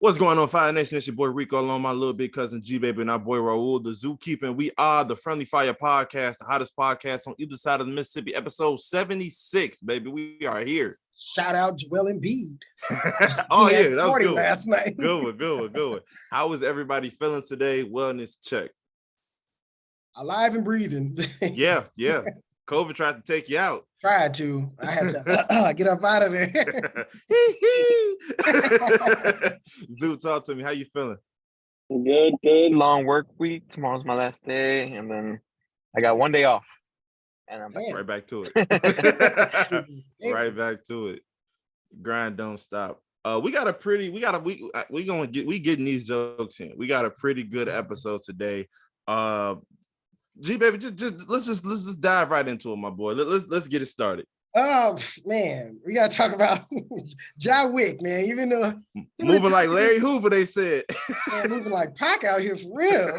What's going on, Fire Nation? It's your boy Rico, along my little big cousin G Baby, and our boy Raul, the zookeeper. And we are the Friendly Fire Podcast, the hottest podcast on either side of the Mississippi. Episode 76, baby. We are here. Shout out Joel Embiid. Oh yeah, that was good. Last night. Good one. How is everybody feeling today? Wellness check. Alive and breathing. Yeah. COVID tried to take you out. Tried to. I had to get up out of there. Zoo, talk to me. How you feeling? Good. Long work week. Tomorrow's my last day, and then I got one day off. And I'm right back to it. Right back to it. Grind don't stop. We getting these jokes in. We got a pretty good episode today. G Baby, let's just dive right into it, my boy. Let's get it started. Oh man, we gotta talk about Ja Wick, man. Even though moving like Larry Hoover, they said. Man, moving like Pac out here for real.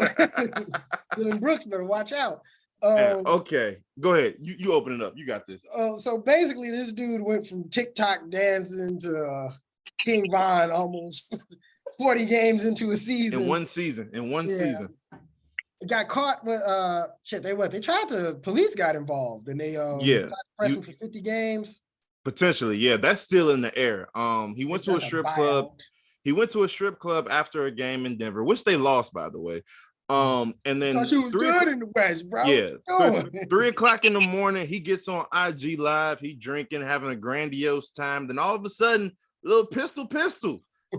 Dylan Brooks better watch out. Okay, go ahead. You open it up. You got this. So basically, this dude went from TikTok dancing to King Von almost 40 games into a season. In one season. Got caught with they tried to police got involved and they pressing for 50 games. Potentially, yeah. That's still in the air. He went to a strip club. He went to a strip club after a game in Denver, which they lost, by the way. And then she was good in the West, bro. Yeah. 3:00 in the morning, he gets on IG Live, he drinking, having a grandiose time. Then all of a sudden, little pistol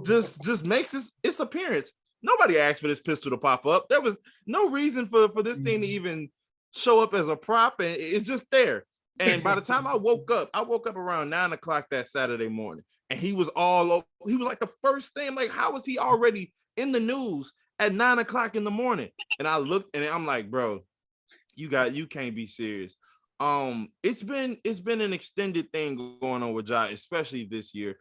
just makes its appearance. Nobody asked for this pistol to pop up. There was no reason for this thing to even show up as a prop, and it's just there. And by the time I woke up around 9:00 that Saturday morning, and he was like the first thing. I'm like, how was he already in the news at 9:00 in the morning? And I looked, and I'm like, bro, you can't be serious. It's been an extended thing going on with Ja, especially this year.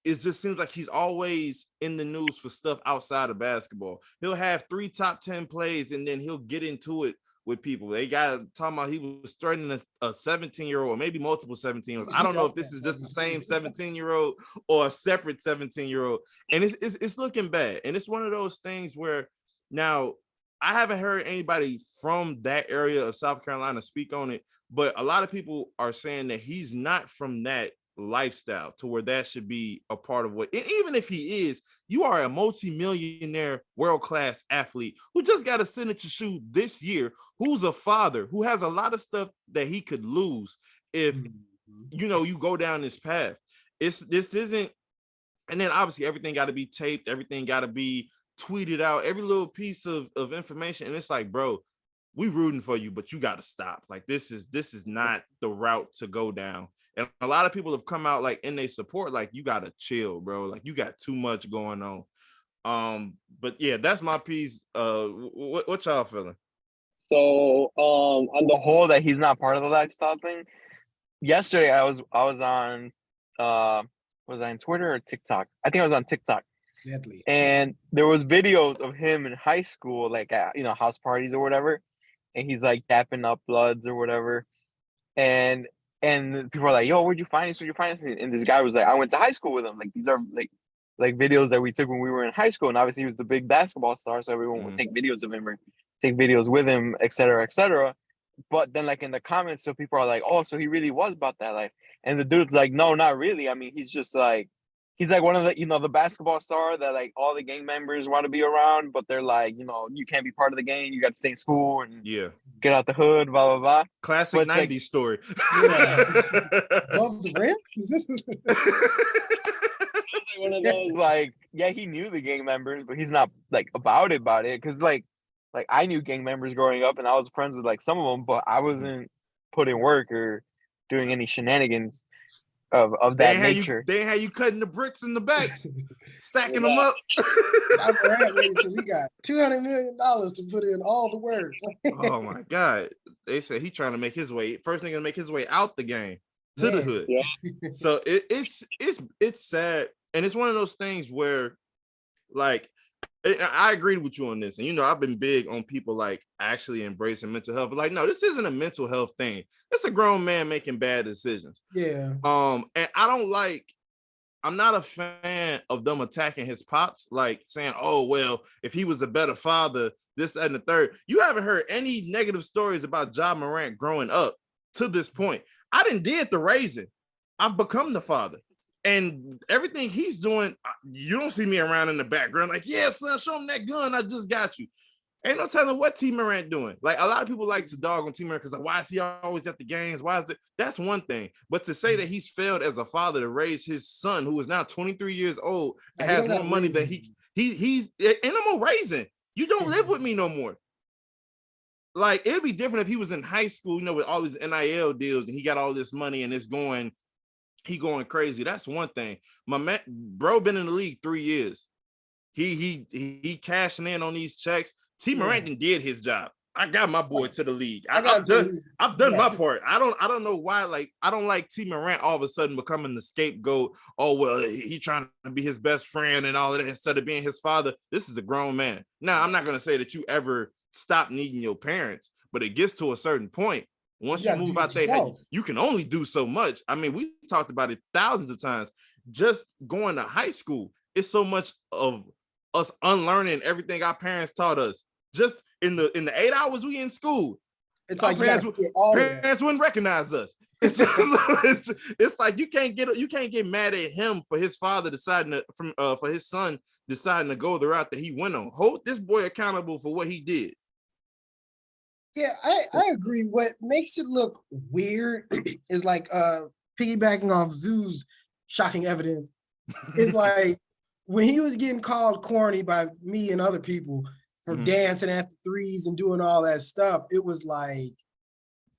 It just seems like he's always in the news for stuff outside of basketball. He'll have 3 top 10 plays, and then he'll get into it with people. They got talking about he was threatening a 17-year-old, or maybe multiple 17-year-olds. I don't know if this is just the same 17-year-old or a separate 17-year-old. And it's looking bad. And it's one of those things where now I haven't heard anybody from that area of South Carolina speak on it, but a lot of people are saying that he's not from that lifestyle to where that should be a part of what, and even if he is, you are a multi-millionaire world-class athlete who just got a signature shoe this year, who's a father, who has a lot of stuff that he could lose if you go down this path. This isn't, and then obviously everything got to be taped, everything got to be tweeted out, every little piece of information, and it's like, bro, we rooting for you, but you got to stop. Like this is not the route to go down. And a lot of people have come out like in their support, like, you gotta chill, bro. Like, you got too much going on. But yeah, that's my piece. What y'all feeling? So on the whole, that he's not part of the lifestyle thing. Yesterday I was on was I on Twitter or TikTok? I think I was on TikTok. Deadly. And there was videos of him in high school, like at house parties or whatever, and he's like dapping up Bloods or whatever, and people are like, yo, where'd you find this? And this guy was like, I went to high school with him. Like, these are like videos that we took when we were in high school. And obviously he was the big basketball star, so everyone would take videos of him or take videos with him, et cetera, et cetera. But then like in the comments, so people are like, oh, so he really was about that life. And the dude's like, no, not really. I mean, he's just like, he's like one of the, the basketball star that like all the gang members want to be around, but they're like, you can't be part of the gang. You got to stay in school and get out the hood, blah, blah, blah. Classic but 90s story. Above the rim? Is this one of those, like, yeah, he knew the gang members, but he's not like about it. Cause like I knew gang members growing up and I was friends with like some of them, but I wasn't putting work or doing any shenanigans of that nature. They had you cutting the bricks in the back, stacking them up. I'm waiting until we got $200 million to put in all the work. Oh my God. They said he trying to make his way. First thing to make his way out the game to the hood. Yeah. So it's sad. And it's one of those things where, like, I agree with you on this. And, I've been big on people, like, actually embracing mental health. But, like, no, this isn't a mental health thing. It's a grown man making bad decisions. Yeah. And I don't like I'm not a fan of them attacking his pops, like saying, "Oh well, if he was a better father, this that, and the third." You haven't heard any negative stories about Ja Morant growing up to this point. I did the raising. I've become the father, and everything he's doing, you don't see me around in the background like, "Yeah, son, show him that gun. I just got you." Ain't no telling what T Morant doing. Like a lot of people like to dog on T Morant because like, why is he always at the games? Why is it? That's one thing. But to say that he's failed as a father to raise his son, who is now 23 years old, and has more money than he's ain't no more raising. You don't live with me no more. Like it'd be different if he was in high school, with all these NIL deals and he got all this money and he going crazy. That's one thing. My man, bro, been in the league 3 years. He cashing in on these checks. T. Morant did his job. I got my boy to the league. I've done my part. I don't know why. Like I don't like T. Morant all of a sudden becoming the scapegoat. Oh well, he trying to be his best friend and all of that instead of being his father. This is a grown man. Now I'm not gonna say that you ever stop needing your parents, but it gets to a certain point. Once you move out there, you can only do so much. I mean, we talked about it thousands of times. Just going to high school, it's so much of us unlearning everything our parents taught us. Just in the 8 hours we in school, it's like parents wouldn't recognize us. It's just it's like you can't get mad at him for his father deciding for his son deciding to go the route that he went on. Hold this boy accountable for what he did. Yeah, I agree. What makes it look weird is like piggybacking off Zoo's shocking evidence is like when he was getting called corny by me and other people for dancing after threes and doing all that stuff, it was like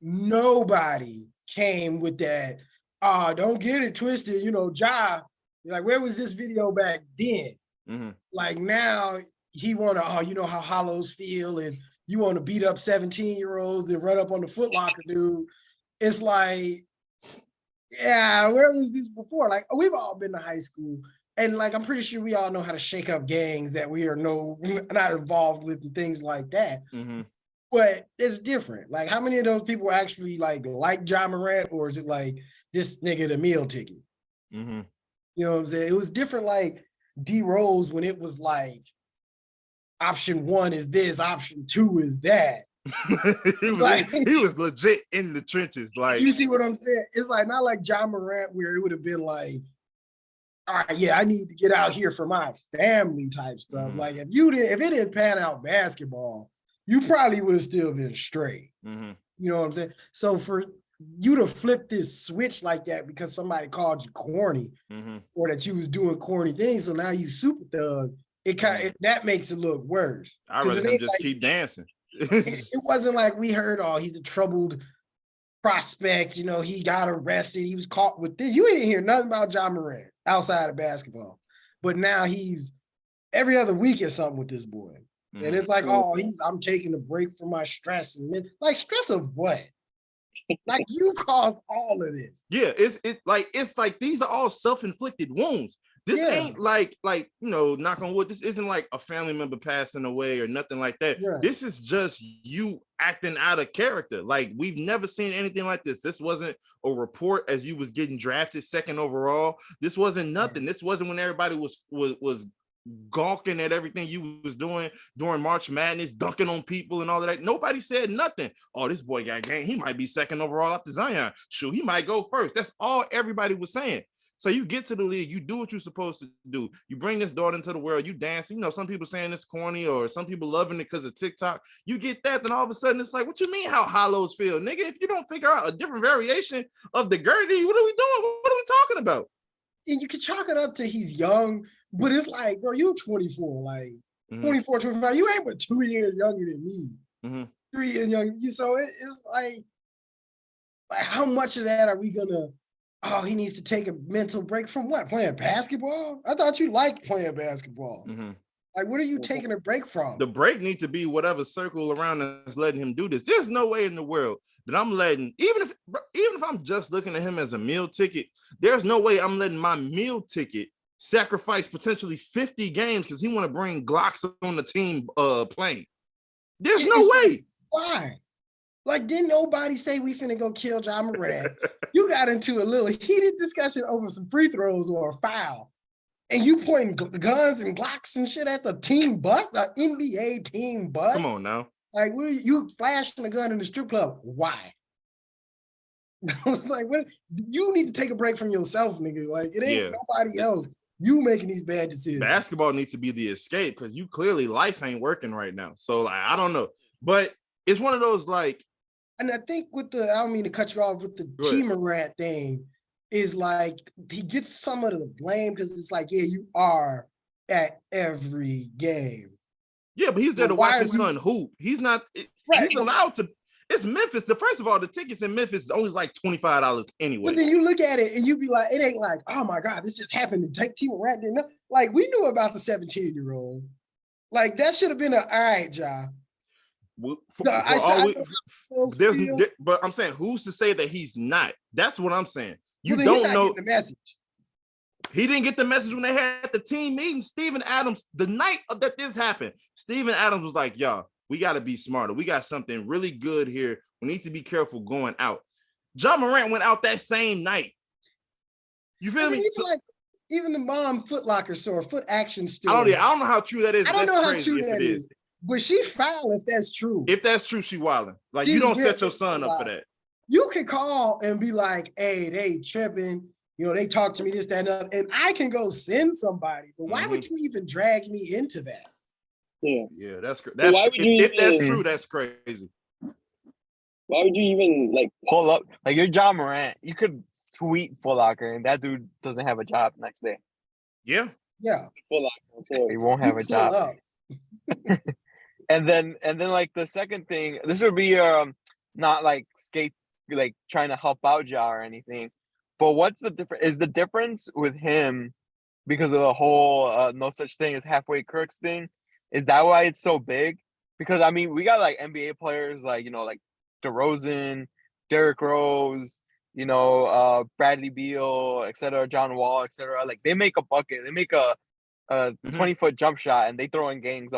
nobody came with that. Don't get it twisted, Ja. Like, where was this video back then? Like now he wanna, how hollows feel, and you want to beat up 17-year-olds and run up on the Foot Locker dude. It's like, yeah, where was this before? Like we've all been to high school. And like, I'm pretty sure we all know how to shake up gangs that we are not involved with and things like that. But it's different. Like, how many of those people actually like Ja Morant, or is it like this nigga the meal ticket? You know what I'm saying? It was different. Like D Rose when it was like option 1 is this, option 2 is that. he was legit in the trenches. Like, you see what I'm saying? It's like not like Ja Morant where it would have been like, all right, yeah, I need to get out here for my family type stuff. Like if it didn't pan out basketball, you probably would have still been straight. You know what I'm saying? So for you to flip this switch like that because somebody called you corny or that you was doing corny things, so now you super thug, that makes it look worse. I'd rather him just keep dancing. it wasn't like we heard, he's a troubled prospect, he got arrested, he was caught with this. You didn't hear nothing about Ja Morant outside of basketball, but now he's every other week is something with this boy, and it's like, I'm taking a break from my stress, and like stress of what? Like you caused all of this. Yeah, it's like these are all self-inflicted wounds. This ain't like knock on wood. This isn't like a family member passing away or nothing like that. This is just you acting out of character. Like we've never seen anything like this. This wasn't a report as you was getting drafted 2nd overall. This wasn't nothing. This wasn't when everybody was gawking at everything you was doing during March Madness, dunking on people and all of that. Nobody said nothing. Oh, this boy got game. He might be 2nd overall after Zion. Shoot, he might go first. That's all everybody was saying. So you get to the league, you do what you're supposed to do. You bring this daughter into the world, you dance. Some people saying it's corny or some people loving it because of TikTok. You get that, then all of a sudden it's like, what you mean how hollows feel? Nigga, if you don't figure out a different variation of the Gertie, what are we doing? What are we talking about? And you can chalk it up to he's young, but it's like, bro, you're 24, like 24, 25. You ain't but 2 years younger than me. 3 years younger than you. So it's like how much of that are we gonna, he needs to take a mental break from what? Playing basketball? I thought you liked playing basketball. Like, what are you taking a break from? The break needs to be whatever circle around is letting him do this. There's no way in the world that I'm letting, even if I'm just looking at him as a meal ticket, there's no way I'm letting my meal ticket sacrifice potentially 50 games because he want to bring Glocks on the team playing. There's no way. Why? Like, didn't nobody say we finna go kill Ja Morant? You got into a little heated discussion over some free throws or a foul. And you pointing guns and Glocks and shit at the team bus, the NBA team bus. Come on now. Like, what are you flashing a gun in the strip club? Why? Like, what? You need to take a break from yourself, nigga. Like, it ain't nobody else. You making these bad decisions. Basketball needs to be the escape because you clearly life ain't working right now. So like, I don't know, but it's one of those like. And I think with the, I don't mean to cut you off with the T Morant thing, is like he gets some of the blame because it's like, yeah, you are at every game. Yeah, but he's there to watch his son hoop. He's not. Right. He's allowed to. It's Memphis. First of all, the tickets in Memphis is only like $25 anyway. But then you look at it and you be like, it ain't like, oh my God, this just happened to take T Morant. Didn't know. Like, we knew about the 17-year-old. Like, that should have been all right, Ja. But I'm saying, who's to say that he's not? That's what I'm saying. You don't know the message. He didn't get the message when they had the team meeting. Steven Adams, the night that this happened, Steven Adams was like, y'all, we got to be smarter. We got something really good here. We need to be careful going out. Ja Morant went out that same night. You feel me? Even the mom Foot Locker store, Foot Action store. I don't know how true that is. I don't know how true that is. But she foul if that's true. If that's true, she wilding. Like, you don't set your son up for that. You can call and be like, hey, they tripping. You know, they talk to me this, that, and other. And I can go send somebody. But why would you even drag me into that? Yeah, that's crazy. If that's true, that's crazy. Why would you even, like, pull up? Like, you're Ja Morant. You could tweet Foot Locker, and that dude doesn't have a job next day. Yeah. Foot Locker. He won't have a job. And then like the second thing, this would be not like like trying to help out Ja or anything, but what's the difference? Is the difference with him because of the whole no such thing as halfway crooks thing? Is that why it's so big? Because I mean, we got like NBA players like, you know, like DeRozan, Derrick Rose, you know, Bradley Beal, etc., John Wall, etc. Like, they make a bucket, they make a 20-foot jump shot, and they throw in gang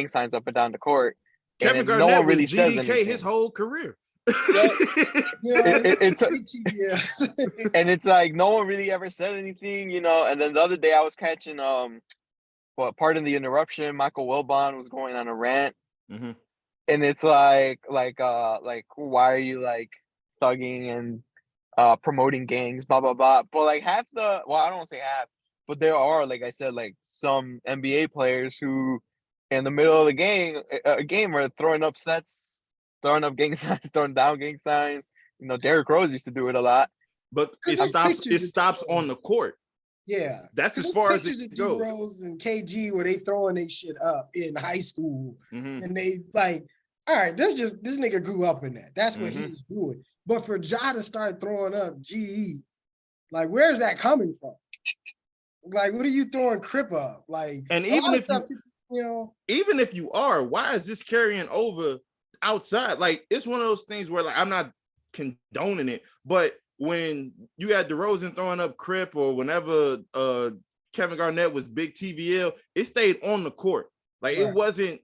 signs up and down the court. Kevin Garnett no one really says GDK his whole career. And it's like no one really ever said anything, you know. And then the other day I was catching pardon the interruption, Michael Wilbon was going on a rant, and it's like why are you like thugging and promoting gangs, blah blah blah. But like I don't want to say half, but there are, like I said, like some NBA players who in the middle of the game are throwing up sets, throwing up gang signs, throwing down gang signs. You know, Derrick Rose used to do it a lot. But it stops on the court. Yeah. That's as far as it goes. Rose and KG where they throwing their shit up in high school. And they like, all right, this nigga grew up in that. That's what he was doing. But for Ja to start throwing up GE, like, where's that coming from? Like, what are you throwing Crip up? Like, and even if even if you are, why is this carrying over outside? Like, it's one of those things where, like, I'm not condoning it, but when you had DeRozan throwing up Crip, or whenever Kevin Garnett was big TVL, it stayed on the court. Like, it wasn't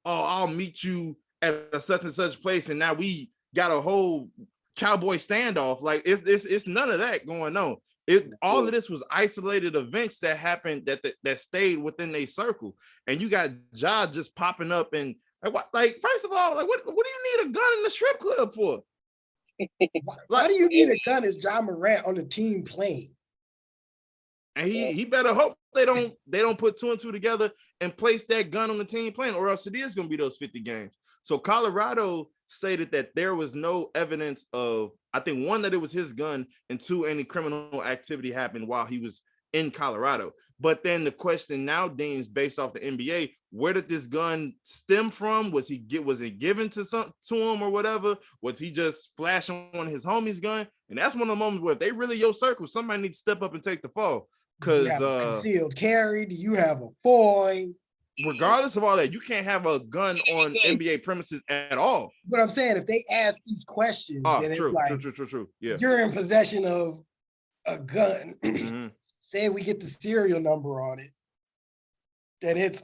I'll meet you at a such and such place, and now we got a whole cowboy standoff. Like, it's none of that going on. All of this was isolated events that happened that stayed within a circle, and you got Ja just popping up and like first of all, like what do you need a gun in the strip club for? Why do you need a gun as Ja Morant on the team playing? And he better hope they don't put two and two together and place that gun on the team playing, or else it is going to be those 50 games. So Colorado stated that there was no evidence of, I think, one, that it was his gun, and two, any criminal activity happened while he was in Colorado. But then the question now, Dean, is based off the NBA, where did this gun stem from? Was it given to him or whatever? Was he just flashing on his homie's gun? And that's one of the moments where if they really your circle, somebody needs to step up and take the fall. Because concealed carry, do you have a boy? Regardless of all that, you can't have a gun on NBA premises at all. But I'm saying, if they ask these questions, then it's like, true. Yeah, you're in possession of a gun. Say we get the serial number on it, then it's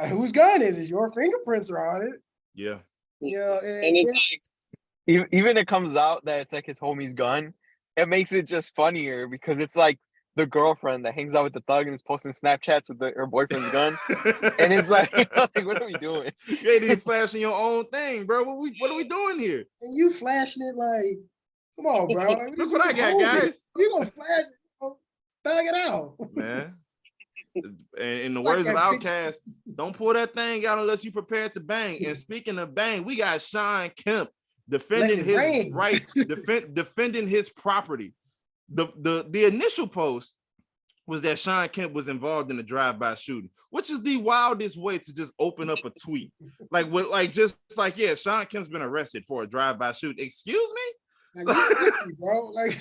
whose gun is it? Your fingerprints are on it. Yeah. Yeah, And it's like, even it comes out that it's like his homie's gun, it makes it just funnier because it's like the girlfriend that hangs out with the thug and is posting Snapchats with her boyfriend's gun. And it's like, what are we doing? You ain't even flashing your own thing, bro. What are we doing here? and you flashing it like, come on, bro. Like, Look what I got, guys. You gonna flash it, thug it out. Man. And in the Like words of that picture. Outkast, don't pull that thing out unless you prepared to bang. And speaking of bang, we got Shawn Kemp defending Let it rain. his right, defending his property. The initial post was that Shawn Kemp was involved in a drive-by shooting, which is the wildest way to just open up a tweet. Yeah, Shawn Kemp's been arrested for a drive-by shooting. Excuse me? Like, you 50, bro. Like,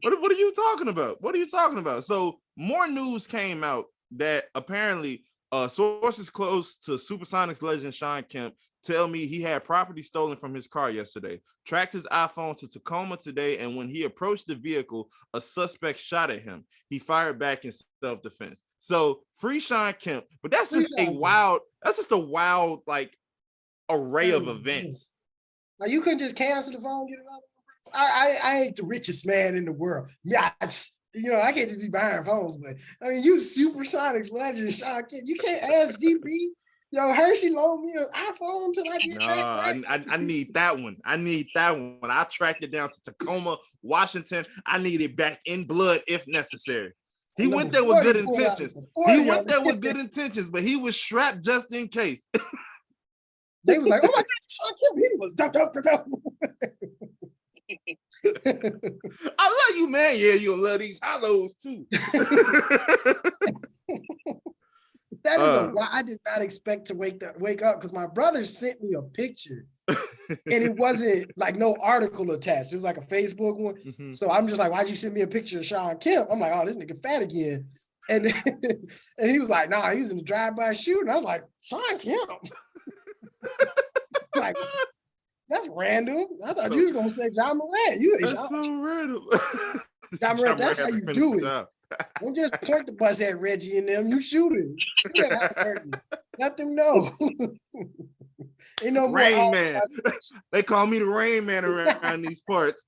What are you talking about? What are you talking about? So more news came out that apparently sources close to Supersonics legend Shawn Kemp tell me he had property stolen from his car yesterday, tracked his iPhone to Tacoma today, and when he approached the vehicle, a suspect shot at him. He fired back in self-defense. So free Shawn Kemp, but that's just a wild like array of events. Like, you couldn't just cancel the phone, get another. I ain't the richest man in the world. Yeah, I can't just be buying phones, but I mean, you Supersonics legend Shawn Kemp. You can't ask GP. Yo, Hershey loaned me an iPhone until I get back. I need that one. I tracked it down to Tacoma, Washington. I need it back in blood if necessary. He went there with good intentions. But he was strapped just in case. They was like, oh my God, Shawn Kemp. He was dump. I love you, man. Yeah, you'll love these hollows too. That is why I did not expect to wake up because my brother sent me a picture and it wasn't like no article attached. It was like a Facebook one. Mm-hmm. So I'm just like, why'd you send me a picture of Shawn Kemp? I'm like, oh, this nigga fat again. And he was like, nah, he was in the drive-by shooting. I was like, Shawn Kemp. Like, that's random. I thought you was gonna say Ja Morant. That's so random. Ja Morant, that's how you do it. Don't just point the bus at Reggie and them. You shoot it. Let them know. Ain't no Rain Man. They call me the Rain Man around these parts.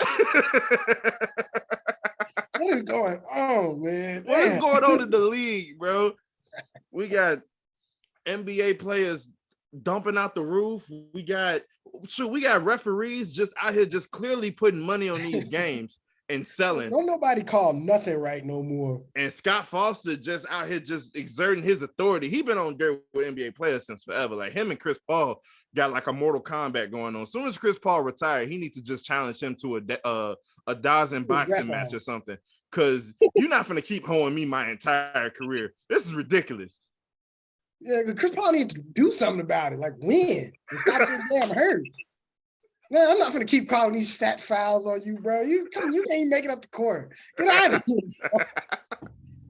What is going on, man? What is going on in the league, bro? We got NBA players dumping out the roof. We got referees just out here just clearly putting money on these games and selling. Don't nobody call nothing right no more. And Scott Foster just out here just exerting his authority. He been on dirt with NBA players since forever. Like him and Chris Paul got like a Mortal Kombat going on. As soon as Chris Paul retired, he needs to just challenge him to a dozen boxing match or something. Because you're not gonna keep holding me my entire career. This is ridiculous. Yeah, Chris Paul needs to do something about it. Like win. Stop getting damn hurt. Man, I'm not gonna keep calling these fat fouls on you, bro. You can't make it up the court. Get out of here, bro.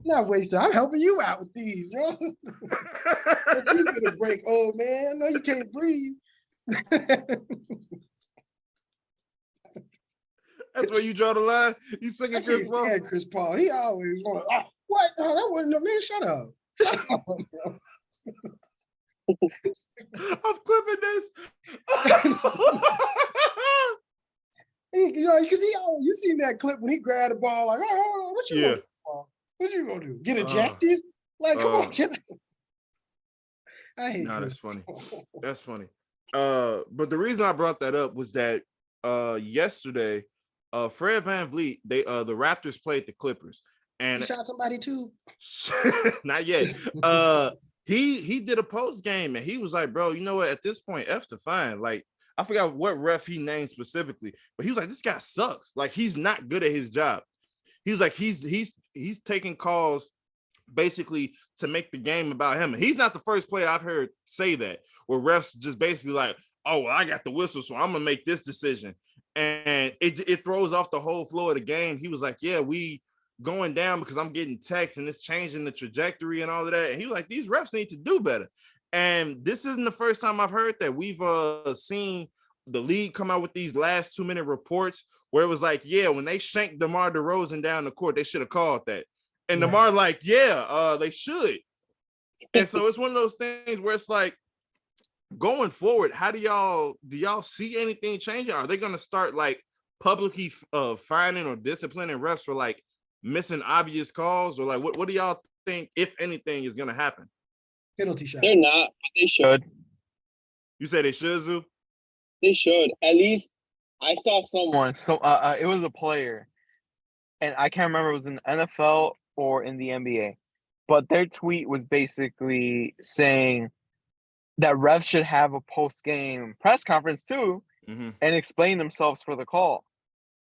Not wasting. I'm helping you out with these, bro. But you get a break, old man. No, you can't breathe. That's where you draw the line. You singing Chris Paul? Chris Paul. He always want to. What? Oh, that wasn't no man. Shut up. Shut up, bro. I'm clipping this. Because you seen that clip when he grabbed the ball like, oh, what you gonna do? What you gonna do? Get ejected? Like, come on, get I hate that's funny. That's funny. But the reason I brought that up was that yesterday, Fred VanVleet, the Raptors played the Clippers, and he shot somebody too. Not yet. He did a post game and he was like, bro, you know what? At this point, F to fine. Like, I forgot what ref he named specifically, but he was like, this guy sucks. Like, he's not good at his job. He was like, he's taking calls basically to make the game about him. And he's not the first player I've heard say that, where refs just basically like, oh, well, I got the whistle, so I'm gonna make this decision. And it throws off the whole flow of the game. He was like, yeah, we going down because I'm getting texts and it's changing the trajectory and all of that. And he was like, these refs need to do better. And this isn't the first time I've heard that. We've seen the league come out with these last 2-minute reports where it was like, yeah, when they shanked DeMar DeRozan down the court, they should have called that. And DeMar like, yeah, they should. And so it's one of those things where it's like, going forward, how do y'all see anything changing? Are they going to start like publicly fining or disciplining refs for like missing obvious calls, or like what do y'all think, if anything, is going to happen? Penalty shots. They're not, but they should. You said they should, Zoo? They should. At least I saw someone. So it was a player, and I can't remember if it was in the NFL or in the NBA, but their tweet was basically saying that refs should have a post-game press conference too, and explain themselves for the call.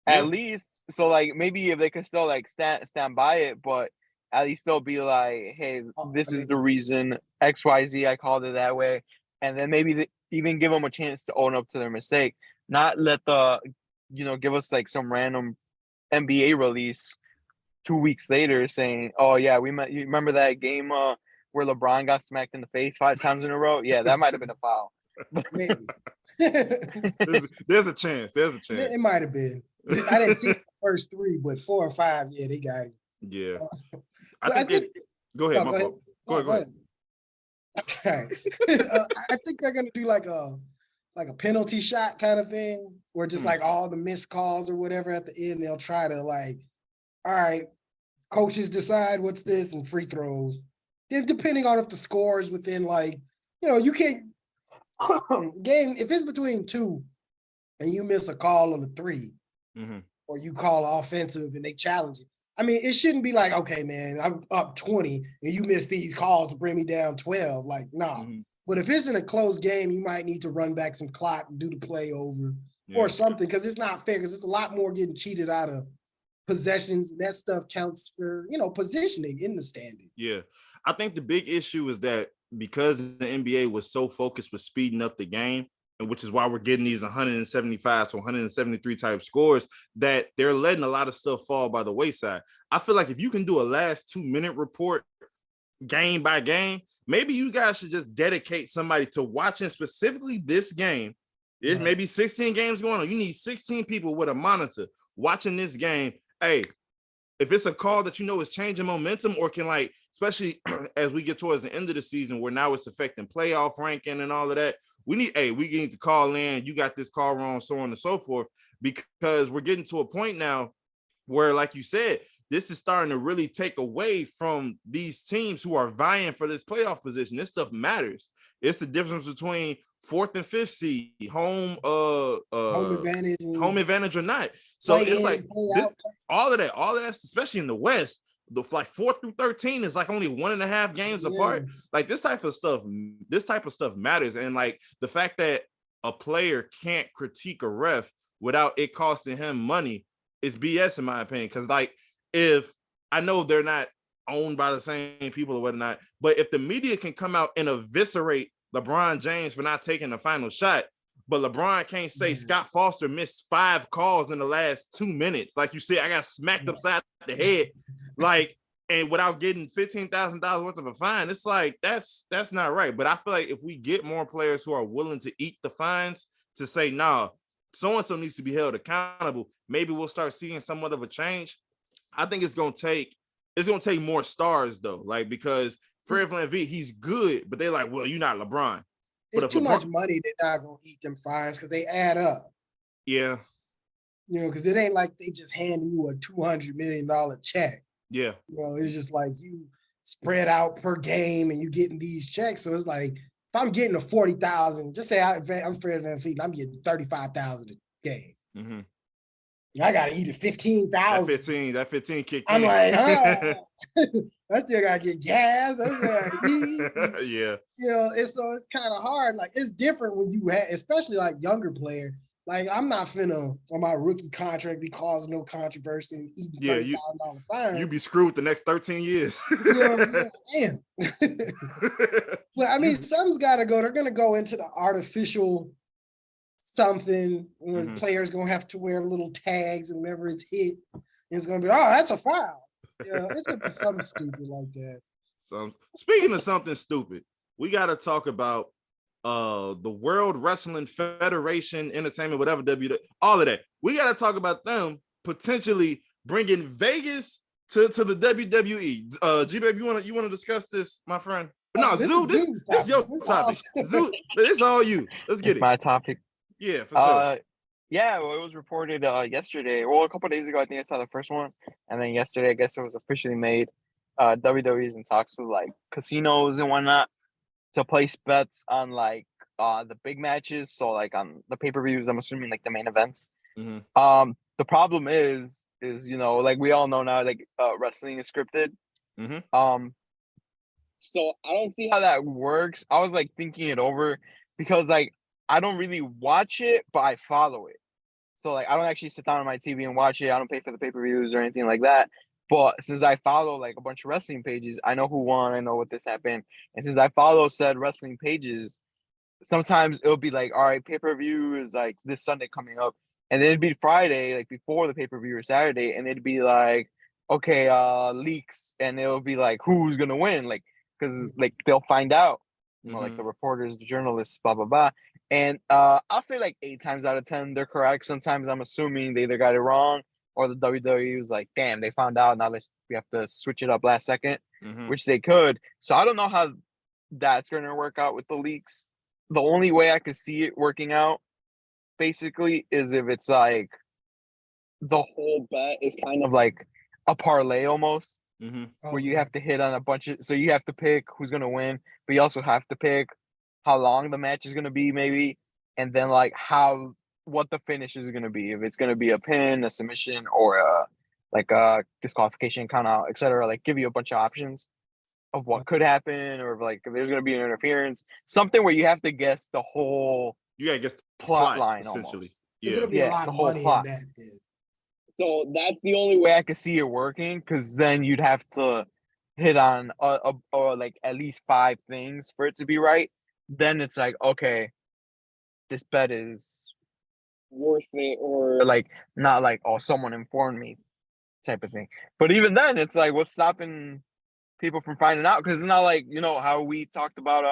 Yeah. At least, so like maybe if they could still like stand by it, but at least they'll be like, hey, this is the reason XYZ I called it that way, and then maybe even give them a chance to own up to their mistake, not let give us like some random NBA release 2 weeks later saying, oh yeah, you remember that game where LeBron got smacked in the face 5 times in a row? Yeah, that might have been a foul. Maybe. There's a chance. It might have been. I didn't see the first 3, but 4 or 5, yeah, they got it. Yeah. I think go ahead. Go ahead. Okay. I think they're gonna do like a penalty shot kind of thing, where just like all the missed calls or whatever at the end, they'll try to like, all right, coaches decide what's this, and free throws. Then depending on if the score is within like, you can't game if it's between 2 and you miss a call on the 3, or you call offensive and they challenge it. I mean, it shouldn't be like, okay, man, I'm up 20 and you miss these calls to bring me down 12. Like, nah. But if it's in a close game, you might need to run back some clock and do the play over or something, because it's not fair, because it's a lot more getting cheated out of possessions. That stuff counts for, positioning in the standing. Yeah. I think the big issue is that because the NBA was so focused with speeding up the game, and which is why we're getting these 175 to 173 type scores, that they're letting a lot of stuff fall by the wayside. I feel like if you can do a last 2-minute report game by game, maybe you guys should just dedicate somebody to watching specifically this game. There's maybe 16 games going on. You need 16 people with a monitor watching this game. Hey, if it's a call that is changing momentum, or can, like, especially as we get towards the end of the season where now it's affecting playoff ranking and all of that, we need to call in, you got this call wrong, so on and so forth, because we're getting to a point now where, like you said, this is starting to really take away from these teams who are vying for this playoff position. This stuff matters. It's the difference between 4th and 5th seed, home advantage or not. So it's like all of that, especially in the West, the like 4 through 13 is like only 1.5 games apart. Like this type of stuff matters. And like the fact that a player can't critique a ref without it costing him money is BS in my opinion. Because like, if I know they're not owned by the same people or whatnot, but if the media can come out and eviscerate LeBron James for not taking the final shot, but LeBron can't say Scott Foster missed 5 calls in the last 2 minutes, like you said, I got smacked upside the head, like, and without getting $15,000 worth of a fine, it's like that's not right. But I feel like if we get more players who are willing to eat the fines, to say, nah, so and so needs to be held accountable, maybe we'll start seeing somewhat of a change. I think it's gonna take more stars though, like, because Fred VanVleet, he's good, but they're like, well, you're not LeBron. It's too much money. They're not gonna eat them fines because they add up. Yeah. Because it ain't like they just hand you a $200 million check. Yeah. It's just like you spread out per game and you getting these checks. So it's like, if I'm getting a 40,000, just say I'm Fred VanVleet and I'm getting 35,000 a game. Mm-hmm. I gotta eat it 15,000. That 15 kicked I'm in. like, I still gotta get gas. I still gotta eat. Yeah. And so it's kind of hard. Like, it's different when you have, especially like younger player. Like, I'm not finna on my rookie contract be causing no controversy and eating $30,000 fine. You be screwed the next 13 years. You know what I'm saying? Damn. But I mean, something's gotta go. They're gonna go into the artificial something when players gonna have to wear little tags and whenever it's hit, it's gonna be, oh, that's a foul. It's gonna be something stupid like that. So speaking of something stupid, we gotta talk about the World Wrestling Federation, Entertainment, whatever, all of that. We gotta talk about them potentially bringing Vegas to the WWE. G-Babe, you want to discuss this, my friend? No, Zoo, this is your topic. Zoo, it's all you. Let's get it. My topic. Yeah, for sure. Yeah, well, it was reported yesterday. Well, a couple of days ago, I think I saw the first one, and then yesterday, I guess it was officially made. WWE's in talks with like casinos and whatnot to place bets on like the big matches. So like on the pay-per-views, I'm assuming like the main events. Mm-hmm. The problem is like we all know now, like wrestling is scripted. Mm-hmm. So I don't see how that works. I was like thinking it over because like I don't really watch it, but I follow it. So like I don't actually sit down on my TV and watch it. I don't pay for the pay-per-views or anything like that. But since I follow like a bunch of wrestling pages, I know who won, I know what this happened. And since I follow said wrestling pages, sometimes it'll be like, all right, pay-per-view is like this Sunday coming up. And then it'd be Friday, like before the pay-per-view or Saturday, and it'd be like, okay, leaks, and it'll be like who's gonna win, like because like they'll find out, like the reporters, the journalists, blah blah blah. And I'll say like 8 times out of 10 they're correct. Sometimes I'm assuming they either got it wrong or the WWE was like, damn, they found out, now we have to switch it up last second, which they could. So I don't know how that's gonna work out with the leaks. The only way I could see it working out basically is if it's like the whole bet is kind of like a parlay almost, where you have to hit on a bunch of, so you have to pick who's going to win, but you also have to pick how long the match is going to be maybe, and then like what the finish is going to be, if it's going to be a pin, a submission, or a disqualification, count out, etc. Like give you a bunch of options of what could happen, or like if there's going to be an interference, something where you have to guess the whole guess the plot line essentially. Almost. Yeah, it'll be a lot of money in that. So that's the only way I could see it working, because then you'd have to hit on or like at least 5 things for it to be right. Then it's like, okay, this bet is worth it, or like not like, oh, someone informed me type of thing. But even then, it's like, what's stopping people from finding out? Because it's not like, how we talked about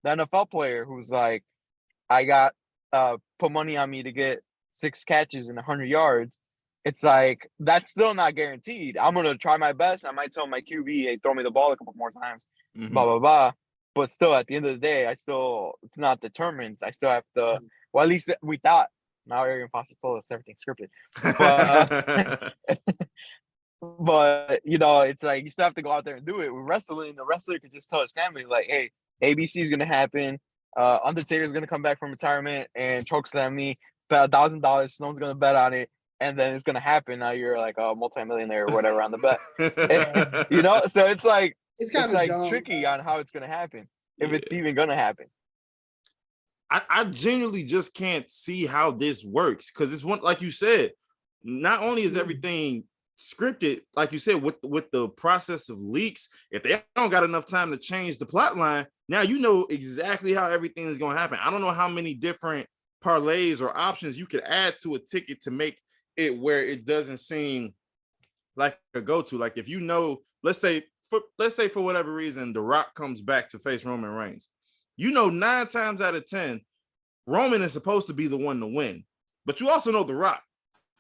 the NFL player who's like, I got put money on me to get 6 catches and 100 yards. It's like, that's still not guaranteed. I'm going to try my best. I might tell my QB, hey, throw me the ball a couple more times, blah, blah, blah. But still, at the end of the day, it's not determined. I still have to, well, at least we thought. Now Arian Foster told us everything's scripted. But, but it's like, you still have to go out there and do it. With wrestling, the wrestler could just tell his family, like, hey, ABC is going to happen. Undertaker's going to come back from retirement and chokeslam me, bet $1,000. No one's going to bet on it. And then it's going to happen. Now you're like a multimillionaire or whatever on the bet. And, so it's like, it's kind of like tricky on how it's going to happen, if it's even going to happen. I genuinely just can't see how this works, because it's one, like you said, not only is everything scripted, like you said, with the process of leaks, if they don't got enough time to change the plot line, now you know exactly how everything is going to happen. I don't know how many different parlays or options you could add to a ticket to make it where it doesn't seem like a go-to. Like if let's say for whatever reason, The Rock comes back to face Roman Reigns. 9 times out of 10, Roman is supposed to be the one to win, but you also know The Rock,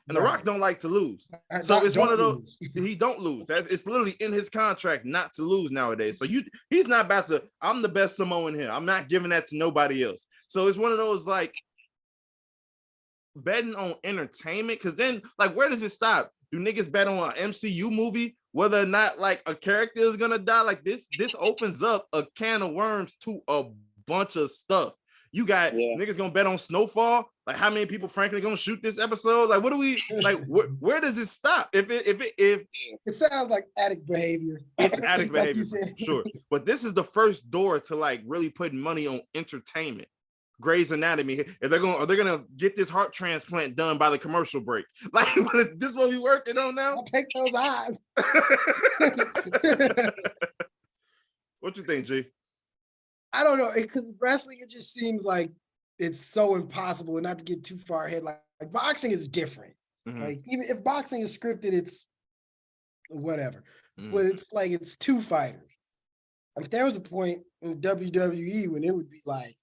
and The Rock don't like to lose. So it's one of those, he don't lose. It's literally in his contract not to lose nowadays. So he's not about to, I'm the best Samoan here, I'm not giving that to nobody else. So it's one of those, like, betting on entertainment, because then, like, where does it stop? Do niggas bet on an MCU movie whether or not like a character is gonna die? Like this opens up a can of worms to a bunch of stuff. You got niggas gonna bet on Snowfall. Like, how many people frankly gonna shoot this episode? Like, what do we like? Where does it stop? If it sounds like addict behavior. It's addict behavior, sure. But this is the first door to like really putting money on entertainment. Grey's Anatomy, if are they gonna get this heart transplant done by the commercial break? Like, this is what we working on now? I'll take those odds. What you think, G? I don't know, because wrestling, it just seems like it's so impossible, and not to get too far ahead. Like boxing is different. Like, even if boxing is scripted, it's whatever. But it's like, it's 2 fighters. Like, there was a point in WWE when it would be like,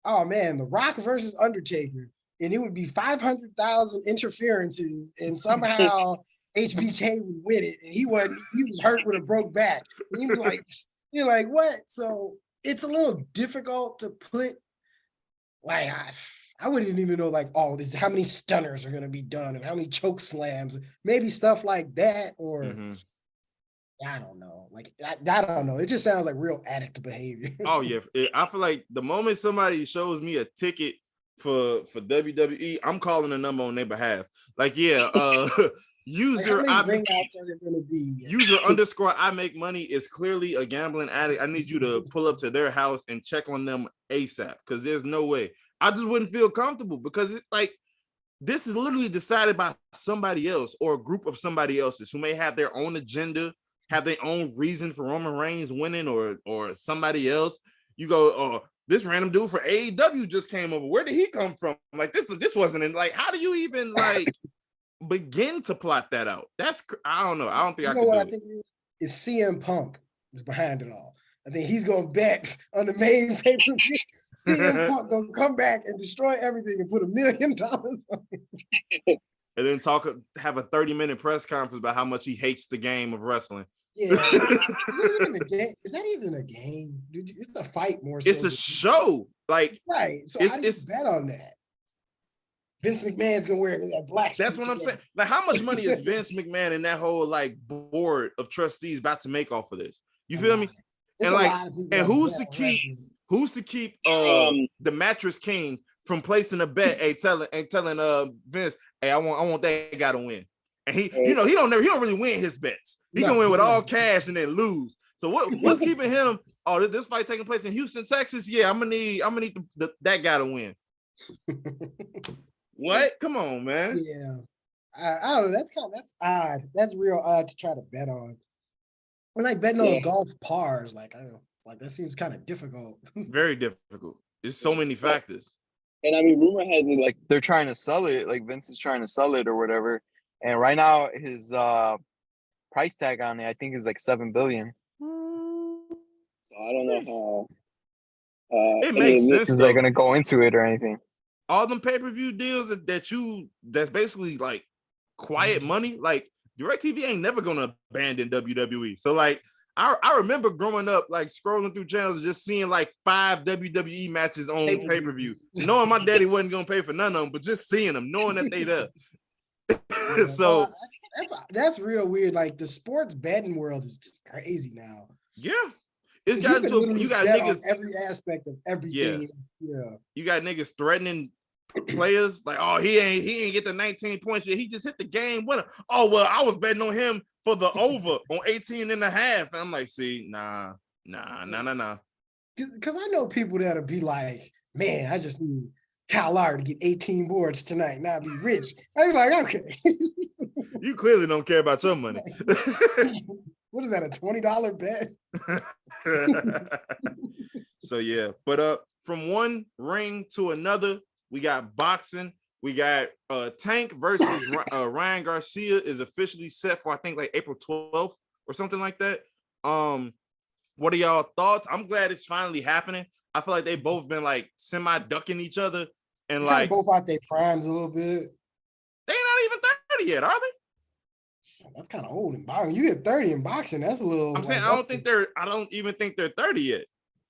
oh man, The Rock versus Undertaker, and it would be 500,000 interferences, and somehow HBK would win it, and he was hurt with a broke back. And he was like, you're like, what? So it's a little difficult to put, like, I wouldn't even know, like, oh, this how many stunners are gonna be done and how many choke slams, maybe stuff like that, or I don't know. Like, I don't know. It just sounds like real addict behavior. Oh yeah, I feel like the moment somebody shows me a ticket for WWE, I'm calling a number on their behalf. Like, yeah, user user underscore I make money is clearly a gambling addict. I need you to pull up to their house and check on them ASAP, because there's no way. I just wouldn't feel comfortable, because it's like, this is literally decided by somebody else or a group of somebody else's who may have their own agenda, have their own reason for Roman Reigns winning, or somebody else. You go, oh, this random dude for AEW just came over. Where did he come from? Like, this wasn't in, like, how do you even like begin to plot that out? That's, I don't know. I don't think I could. I think is CM Punk is behind it all. I think he's gonna bet on the main pay-per-view. CM Punk gonna come back and destroy everything and put $1 million on it. And then have a 30-minute press conference about how much he hates the game of wrestling. Yeah. Is that even a game? It's a fight more so. It's a show. Like, right. So how do you bet on that? Vince McMahon's gonna wear that black suit. That's what I'm saying. Like, how much money is Vince McMahon and that whole like board of trustees about to make off of this? You feel me? And like, and who's to keep the Mattress King from placing a bet? telling Vince, hey, I want that guy to win. And he don't really win his bets. He gonna win with all cash and then lose. So what's keeping him? Oh, this fight taking place in Houston, Texas. Yeah, I'm gonna need that guy to win. What? Come on, man. Yeah, I don't know. That's odd. That's real odd to try to bet on. We're like betting on golf pars. Like, I don't know. Like, that seems kind of difficult. Very difficult. There's so many factors. And I mean, rumor has it like they're trying to sell it. Like Vince is trying to sell it or whatever. And right now his price tag on it, I think, is like $7 billion. So I don't know how. It makes sense. They're gonna go into it or anything. All them pay-per-view deals that's basically like quiet money. Like, DirecTV ain't never gonna abandon WWE. So like, I remember growing up, like scrolling through channels, just seeing like 5 WWE matches on pay-per-view, knowing my daddy wasn't gonna pay for none of them, but just seeing them, knowing that they there. So that's real weird. Like, the sports betting world is just crazy now. Yeah, it's got you got niggas every aspect of everything. Yeah, you got niggas threatening players like, oh, he ain't get the 19 points yet. He just hit the game winner. Oh, well, I was betting on him for the over on 18 and a half. And I'm like, see, nah. Because I know people that'll be like, man, I just need Kyle Lowry to get 18 boards tonight and I'll be rich. I'm like, okay. You clearly don't care about your money. What is that, a $20 bet? So yeah, but from one ring to another, we got boxing. We got Tank versus Ryan Garcia is officially set for, I think, like April 12th or something like that. What are y'all thoughts? I'm glad it's finally happening. I feel like they both been like semi-ducking each other, and they like both out their primes a little bit. They're not even 30 yet, are they? That's kind of old in boxing. You hit 30 in boxing, that's a little. I'm saying I don't even think they're 30 yet.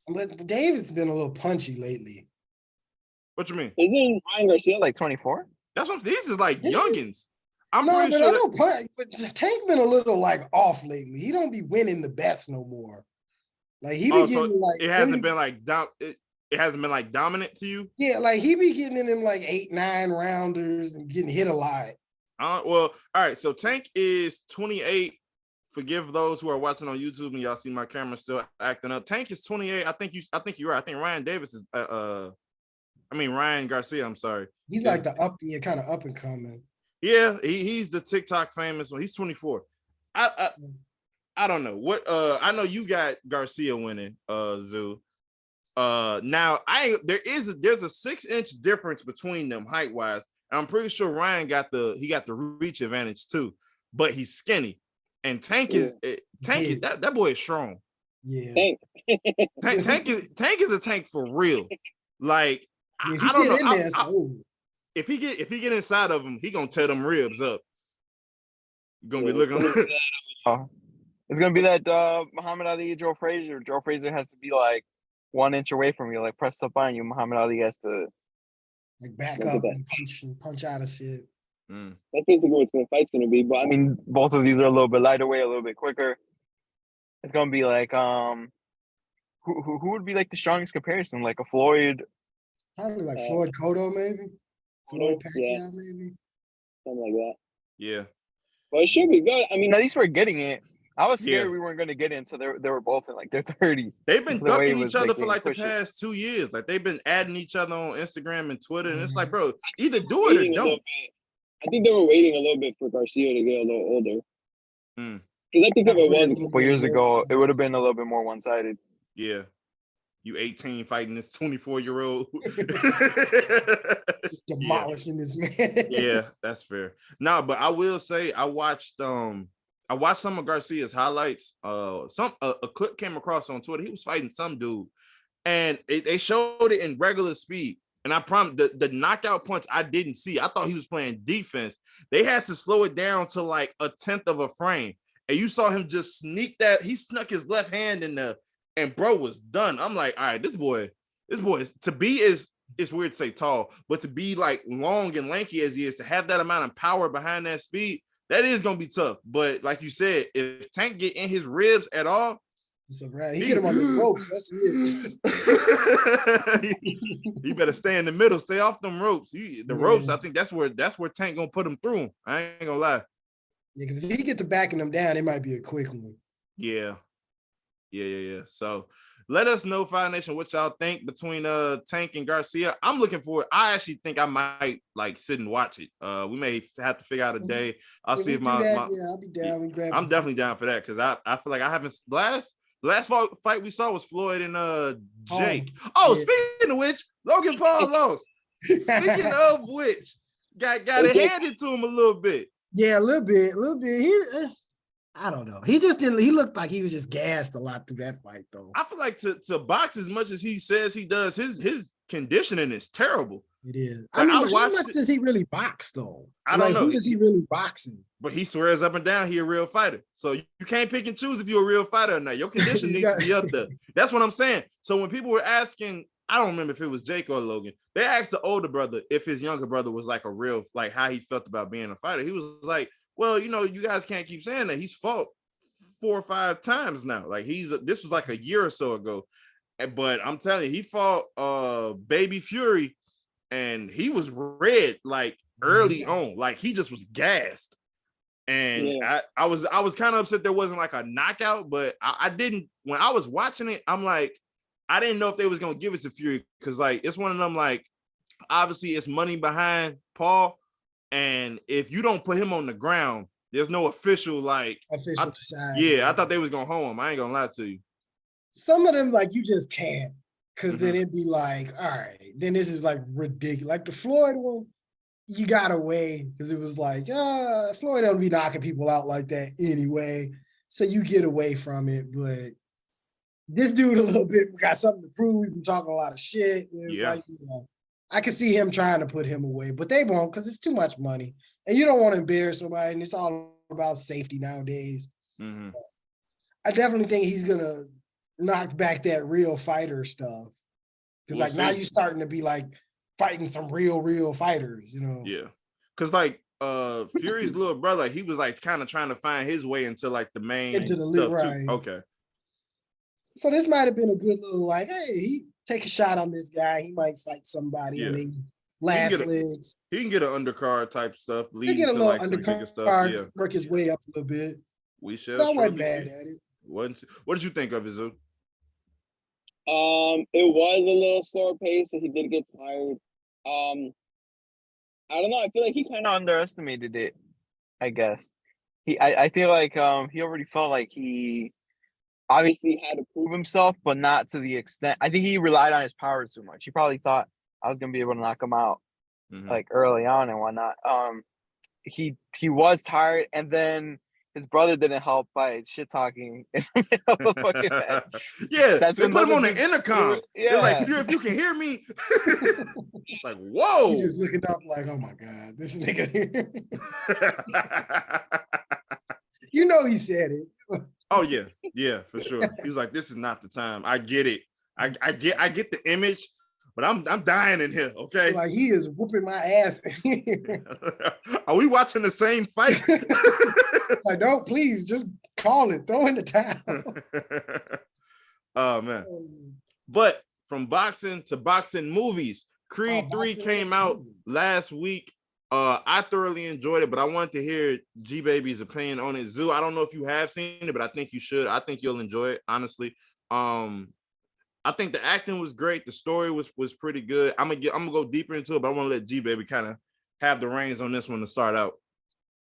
But David's been a little punchy lately. What you mean? Isn't Ryan Garcia like 24? That's what I'm saying. These is like youngins. But Tank been a little like off lately. He don't be winning the best no more. Like, he be getting like, it hasn't been like it hasn't been like dominant to you. Yeah, like he be getting in them like 8-9 rounders and getting hit a lot. Well, all right. So Tank is 28. Forgive those who are watching on YouTube and y'all see my camera still acting up. Tank is 28. I think you're right. I think Ryan Davis is Ryan Garcia, I'm sorry. He's like the kind of up and coming. Yeah, he's the TikTok famous one. He's 24. I don't know what. I know you got Garcia winning. Zoo. Now there's a 6-inch difference between them height wise. I'm pretty sure Ryan got the reach advantage too, but he's skinny. And Tank is that boy is strong. Yeah. Tank is a tank for real. Like, I don't know. If he get inside of him, he gonna tear them ribs up. You're gonna be looking. It's gonna be that Muhammad Ali, Joe Frazier. Joe Frazier has to be like 1 inch away from you, like press up on you. Muhammad Ali has to like back up and punch out of shit. That's basically what the fight's gonna be. But I mean, both of these are a little bit lighter weight, a little bit quicker. It's gonna be like who would be like the strongest comparison? Like a Floyd? Probably like Floyd Cotto, maybe. Floyd Pacquiao, maybe. Something like that. Yeah. Well, it should be good. I mean, at least we're getting it. I was scared we weren't going to get it until they were both in like their 30s. They've been ducking each other for like the past 2 years. Like they've been adding each other on Instagram and Twitter, and it's like, bro, either do it or don't. I think they were waiting a little bit for Garcia to get a little older. Because I think if it was a couple years ago, it would have been a little bit more one-sided. Yeah. You 18 fighting this 24-year-old. Just demolishing this man. Yeah, that's fair. No, but I will say I watched some of Garcia's highlights. A clip came across on Twitter. He was fighting some dude, and they showed it in regular speed. And I promise the knockout punch I didn't see. I thought he was playing defense. They had to slow it down to like 1/10 of a frame. And you saw him just sneak that. He snuck his left hand in the, and bro was done. I'm like, all right, this boy is to be it's weird to say tall, but to be like long and lanky as he is, to have that amount of power behind that speed, that is gonna be tough. But like you said, if Tank get in his ribs at all, it's a wrap. He get him on the ropes. That's it. He better stay in the middle, stay off them ropes. Ropes, I think that's where Tank gonna put him through. I ain't gonna lie. Yeah, because if he get to backing them down, it might be a quick one. Yeah. So let us know, Fire Nation, what y'all think between Tank and Garcia. I'm looking forward. I actually think I might like sit and watch it. We may have to figure out a day. I'll see if I'll be down. I'm definitely down for that because I feel like I haven't last fight we saw was Floyd and Jake. Speaking of which, Logan Paul lost. Speaking of which, got it handed to him a little bit. Yeah, a little bit. I don't know. He just didn't. He looked like he was just gassed a lot through that fight, though. I feel like to box as much as he says he does, his conditioning is terrible. It is. Like, how much does he really box, though? I don't know. Who is he really boxing? But he swears up and down he a real fighter. So you can't pick and choose if you're a real fighter or not. Your condition needs to be up there. That's what I'm saying. So when people were asking, I don't remember if it was Jake or Logan, they asked the older brother if his younger brother was like a real, like how he felt about being a fighter. He was like, well, you guys can't keep saying that. He's fought 4 or 5 times now. Like this was like a year or so ago. But I'm telling you, he fought Baby Fury and he was red like early on. Like he just was gassed. And I was kind of upset there wasn't like a knockout, but I didn't, when I was watching it, I'm like, I didn't know if they was gonna give it to Fury because like it's one of them, like obviously it's money behind Paul, and if you don't put him on the ground, there's no official decide. Yeah, I thought they was gonna hold him. I ain't gonna lie to you. Some of them like you just can't, because then it'd be like, all right, then this is like ridiculous. Like the Floyd one, you got away because it was like, Floyd don't be knocking people out like that anyway, so you get away from it, but. This dude a little bit got something to prove. We've been talking a lot of shit. It's like, I can see him trying to put him away, but they won't because it's too much money. And you don't want to embarrass somebody, and it's all about safety nowadays. I definitely think he's going to knock back that real fighter stuff. Because now you're starting to be like fighting some real fighters, Yeah. Because like Fury's little brother, he was like kind of trying to find his way into like the main into the stuff right. too. Okay. So this might have been a good little like, hey, he take a shot on this guy. He might fight somebody and then last legs. He can get an undercard type stuff. He get a little like undercard stuff. Work his way up a little bit. We shall. I wasn't bad at it. What did you think of it, Zoo? It was a little slower pace, and he did get tired. I don't know. I feel like he kind of underestimated it. I guess I feel like he already felt like he obviously had to prove himself, but not to the extent. I think he relied on his power too much. He probably thought I was gonna be able to knock him out like early on and whatnot. He was tired, and then his brother didn't help by shit talking in the middle of the fucking match. Yeah, that's when they put him on the intercom. Yeah, they're like, if you can hear me, it's like, whoa. He just looking up like, oh my god, this nigga here. You know he said it. Oh yeah, for sure. He was like, "This is not the time." I get it. I get the image, but I'm dying in here. Okay. Like he is whooping my ass. Are we watching the same fight? Like, don't please just call it. Throw in the towel. Oh man. But from boxing to boxing movies, Creed 3 came out last week. I thoroughly enjoyed it, but I wanted to hear G Baby's opinion on it. Zoo, I don't know if you have seen it, but I think you should. I think you'll enjoy it, honestly. I think the acting was great. The story was pretty good. I'm gonna go deeper into it, but I want to let G Baby kind of have the reins on this one to start out.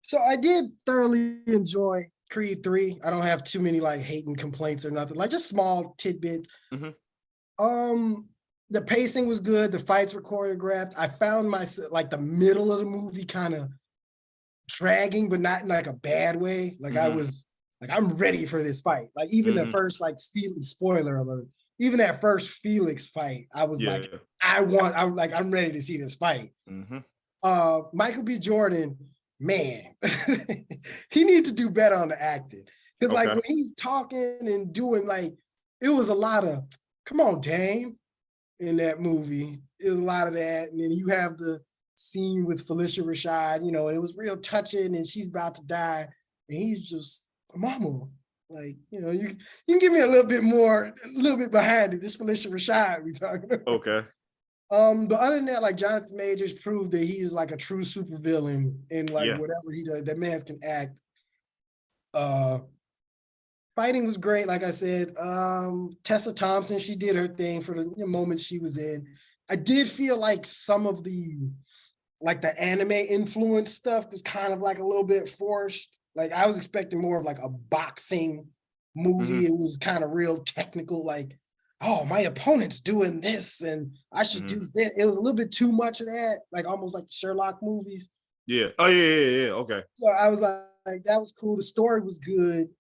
So I did thoroughly enjoy Creed 3. I don't have too many like hating complaints or nothing, like just small tidbits. The pacing was good. The fights were choreographed. I found myself like the middle of the movie kind of dragging, but not in like a bad way. Like I was like, I'm ready for this fight. Like even the first like spoiler alert, even that first Felix fight, I was like, I'm ready to see this fight. Michael B. Jordan, man, he needs to do better on the acting. Because like when he's talking and doing like, it was a lot of, come on, Dame. In that movie, it was a lot of that, and then you have the scene with Felicia Rashad. You know, it was real touching, and she's about to die, and he's just, mama, like, you know, you can give me a little bit more, a little bit behind it. This Felicia Rashad we talking about. Okay. But other than that, like Jonathan Majors proved that he is like a true supervillain, and like whatever he does, that man can act. Fighting was great, like I said. Tessa Thompson, she did her thing for the moment she was in. I did feel like some of the anime influence stuff was kind of like a little bit forced. Like I was expecting more of like a boxing movie. It was kind of real technical, like, oh, my opponent's doing this and I should do that. It was a little bit too much of that, like almost like the Sherlock movies. Yeah. Oh yeah. Okay. So I was like, that was cool. The story was good.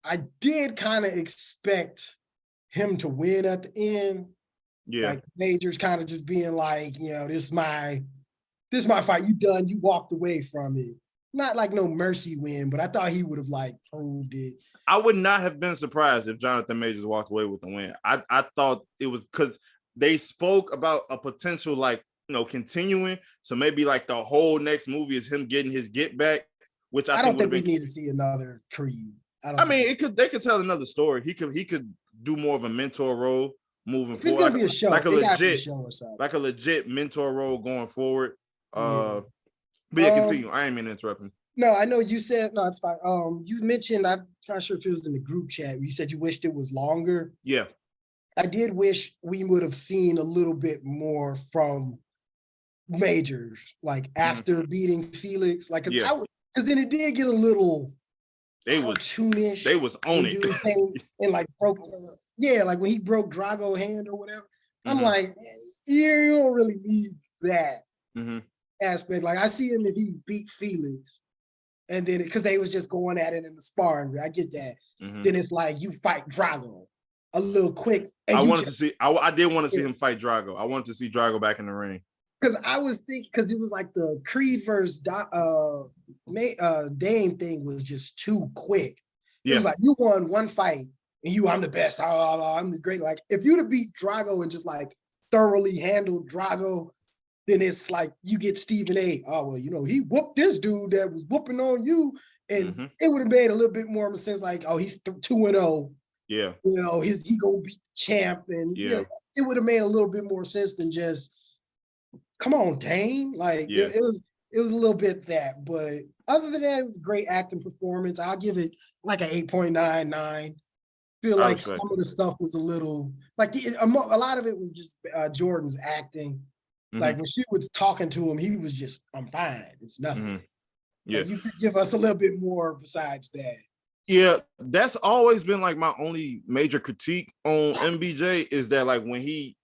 I did kind of expect him to win at the end. Yeah. Like Majors kind of just being like, you know, this is my fight. You done, you walked away from it. Not like no mercy win, but I thought he would have like proved it. I would not have been surprised if Jonathan Majors walked away with the win. I thought it was because they spoke about a potential like, you know, continuing. So maybe like the whole next movie is him getting his get back, which I don't think we need to see another Creed. They could tell another story. He could do more of a mentor role moving forward. It's gonna be a show. Like a legit mentor role going forward. But continue. I ain't mean to interrupt him. No, I know you said no, it's fine. You mentioned, I'm not sure if it was in the group chat. You said you wished it was longer. Yeah. I did wish we would have seen a little bit more from Majors, like after beating Felix. Like because then it did get a little cartoonish. They was on it. And like broke like when he broke Drago's hand or whatever. I'm like, you don't really need that aspect. Like I see him if he beat Felix, and then because they was just going at it in the sparring. I get that. Then it's like you fight Drago a little quick. And I did want to see him fight Drago. I wanted to see Drago back in the ring. Because I was thinking, because it was like the Creed versus Dame thing was just too quick. It was like, you won one fight and I'm the best. I'm the great. Like, if you'd have beat Drago and just like thoroughly handled Drago, then it's like you get Stephen A. Oh, well, you know, he whooped this dude that was whooping on you. And it would have made a little bit more sense, like, oh, he's 2-0. Yeah. You know, he gonna beat the champ. And you know, it would have made a little bit more sense than just, come on, Dane. Like it was a little bit that, but other than that, it was a great acting performance. I'll give it like an 8.99. Feel like some of the stuff was a little like a lot of it was just Jordan's acting. Like when she was talking to him, he was just, I'm fine. It's nothing. Yeah, like you could give us a little bit more besides that. Yeah, that's always been like my only major critique on MBJ is that like when he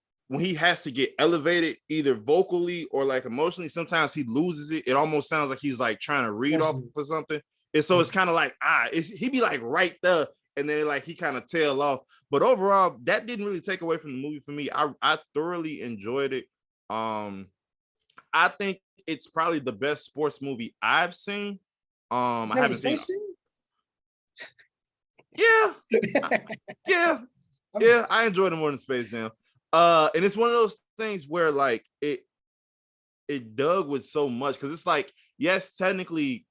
has to get elevated, either vocally or like emotionally, sometimes he loses it. It almost sounds like he's like trying to read off for something. And so it's kind of like, he be like right there. And then like he kind of tail off. But overall, that didn't really take away from the movie for me. I thoroughly enjoyed it. I think it's probably the best sports movie I've seen. I haven't seen. Yeah. Yeah, I enjoyed it more than Space Jam. And it's one of those things where like it dug with so much because it's like, yes, technically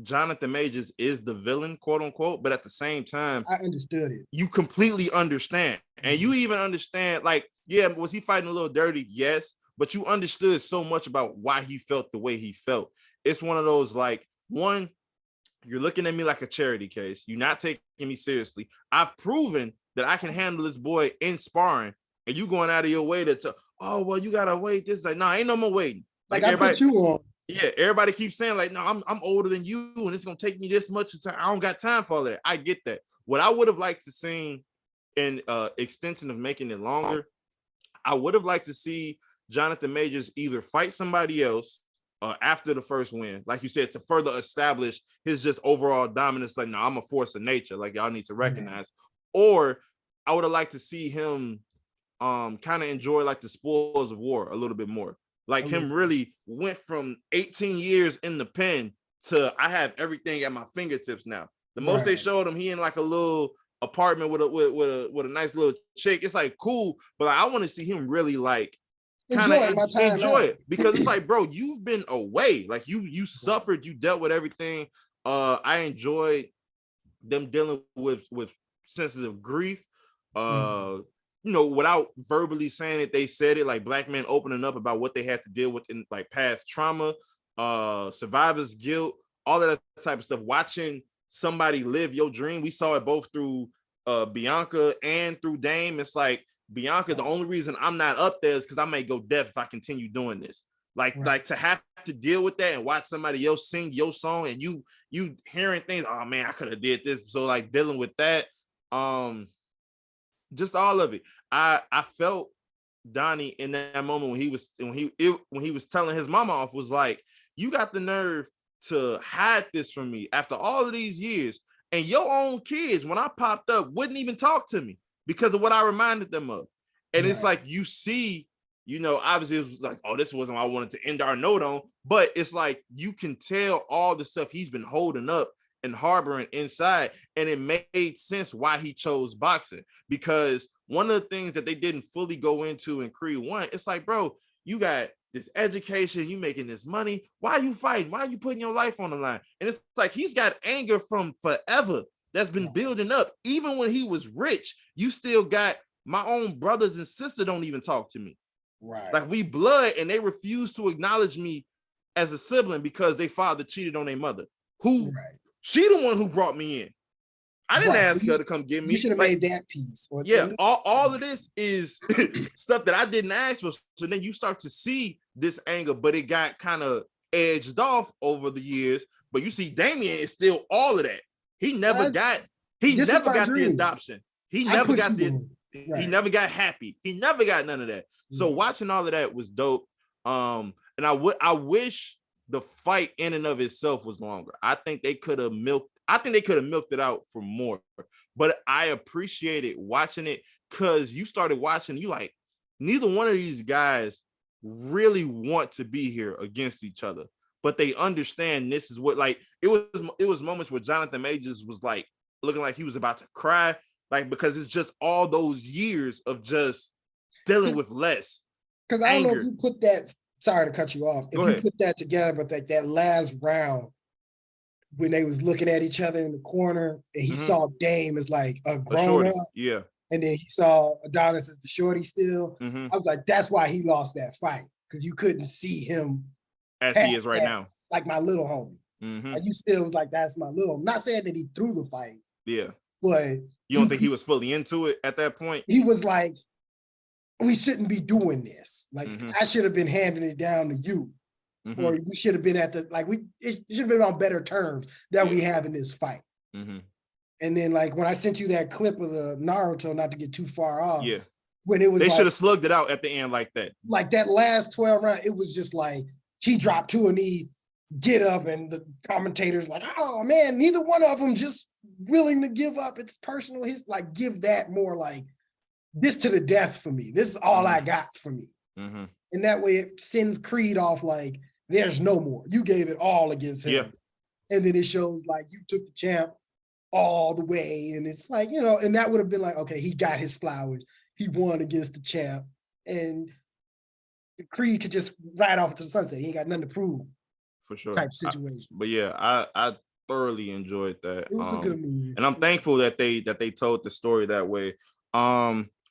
Jonathan Majors is the villain, quote unquote, but at the same time, I understood it. You completely understand. And you even understand, like, yeah, was he fighting a little dirty? Yes, but you understood so much about why he felt the way he felt. It's one of those, like, one, you're looking at me like a charity case. You're not taking me seriously. I've proven that I can handle this boy in sparring, and you going out of your way to oh, well, you gotta wait. This like, nah, ain't no more waiting. Like I put you on. Yeah, everybody keeps saying, like, no, I'm older than you, and it's gonna take me this much time. I don't got time for all that. I get that. What I would have liked to see in extension of making it longer, I would have liked to see Jonathan Majors either fight somebody else after the first win, like you said, to further establish his just overall dominance. Like, no, I'm a force of nature. Like, y'all need to recognize. Or I would have liked to see him kind of enjoy like the spoils of war a little bit more. Like him really went from 18 years in the pen to I have everything at my fingertips now. The most they showed him, he in like a little apartment with a nice little chick. It's like cool, but like, I want to see him really like kind of enjoy it because it's like, bro, you've been away. Like you suffered, you dealt with everything. I enjoyed them dealing with sensitive grief. You know, without verbally saying it, they said it, like black men opening up about what they had to deal with in like past trauma, survivor's guilt, all of that type of stuff. Watching somebody live your dream. We saw it both through Bianca and through Dame. It's like Bianca, the only reason I'm not up there is because I may go deaf if I continue doing this. Like to have to deal with that and watch somebody else sing your song and you hearing things, oh man, I could have did this. So like dealing with that. Just all of it. I felt Donnie in that moment when he was telling his mama off was like, you got the nerve to hide this from me after all of these years, and your own kids, when I popped up, wouldn't even talk to me because of what I reminded them of. And it's like, you see, you know, obviously it was like, oh, this wasn't what I wanted to end our note on, but it's like you can tell all the stuff he's been holding up and harboring inside, and it made sense why he chose boxing, because one of the things that they didn't fully go into in Creed 1, it's like, bro, you got this education, you making this money, why are you fighting, why are you putting your life on the line? And it's like he's got anger from forever that's been building up. Even when he was rich, you still got my own brothers and sister don't even talk to me, like we blood, and they refuse to acknowledge me as a sibling because they father cheated on their mother, who she the one who brought me in. I didn't ask her to come get me. You should have made that piece. All of this is stuff that I didn't ask for. So then you start to see this anger, but it got kind of edged off over the years. But you see, Damian is still all of that. He never got the adoption. He never got he never got happy. He never got none of that. So watching all of that was dope. And I wish the fight in and of itself was longer. I think they could have milked it out for more, but I appreciated watching it because you started watching, you like, neither one of these guys really want to be here against each other, but they understand this is what, like, it was moments where Jonathan Majors was like looking like he was about to cry, like, because it's just all those years of just dealing with less. Because I don't know if you put that, sorry to cut you off, if you put that together, but that last round, when they was looking at each other in the corner and he saw Dame as like a grown up. Yeah. And then he saw Adonis as the shorty still. I was like, that's why he lost that fight. Because you couldn't see him as he is right now. Like my little homie. Like you still was like, that's my little. I'm not saying that he threw the fight. Yeah. But you don't think he was fully into it at that point? He was like, we shouldn't be doing this. Like I should have been handing it down to you. Or we should have been at the, like, it should have been on better terms that we have in this fight. And then, like, when I sent you that clip of the Naruto, not to get too far off, when it was, they should have slugged it out at the end like that. Like that last 12 round, it was just like he dropped to a knee, get up, and the commentators like, oh man, neither one of them just willing to give up. It's personal. His like, give that more like this to the death for me. This is all I got for me. And that way it sends Creed off like, there's no more. You gave it all against him. And then it shows like you took the champ all the way. And it's like, and that would have been like, okay, he got his flowers. He won against the champ. And Creed could just ride off into the sunset. He ain't got nothing to prove. For sure. Type situation. But yeah, I thoroughly enjoyed that. It was a good movie. And I'm thankful that they told the story that way.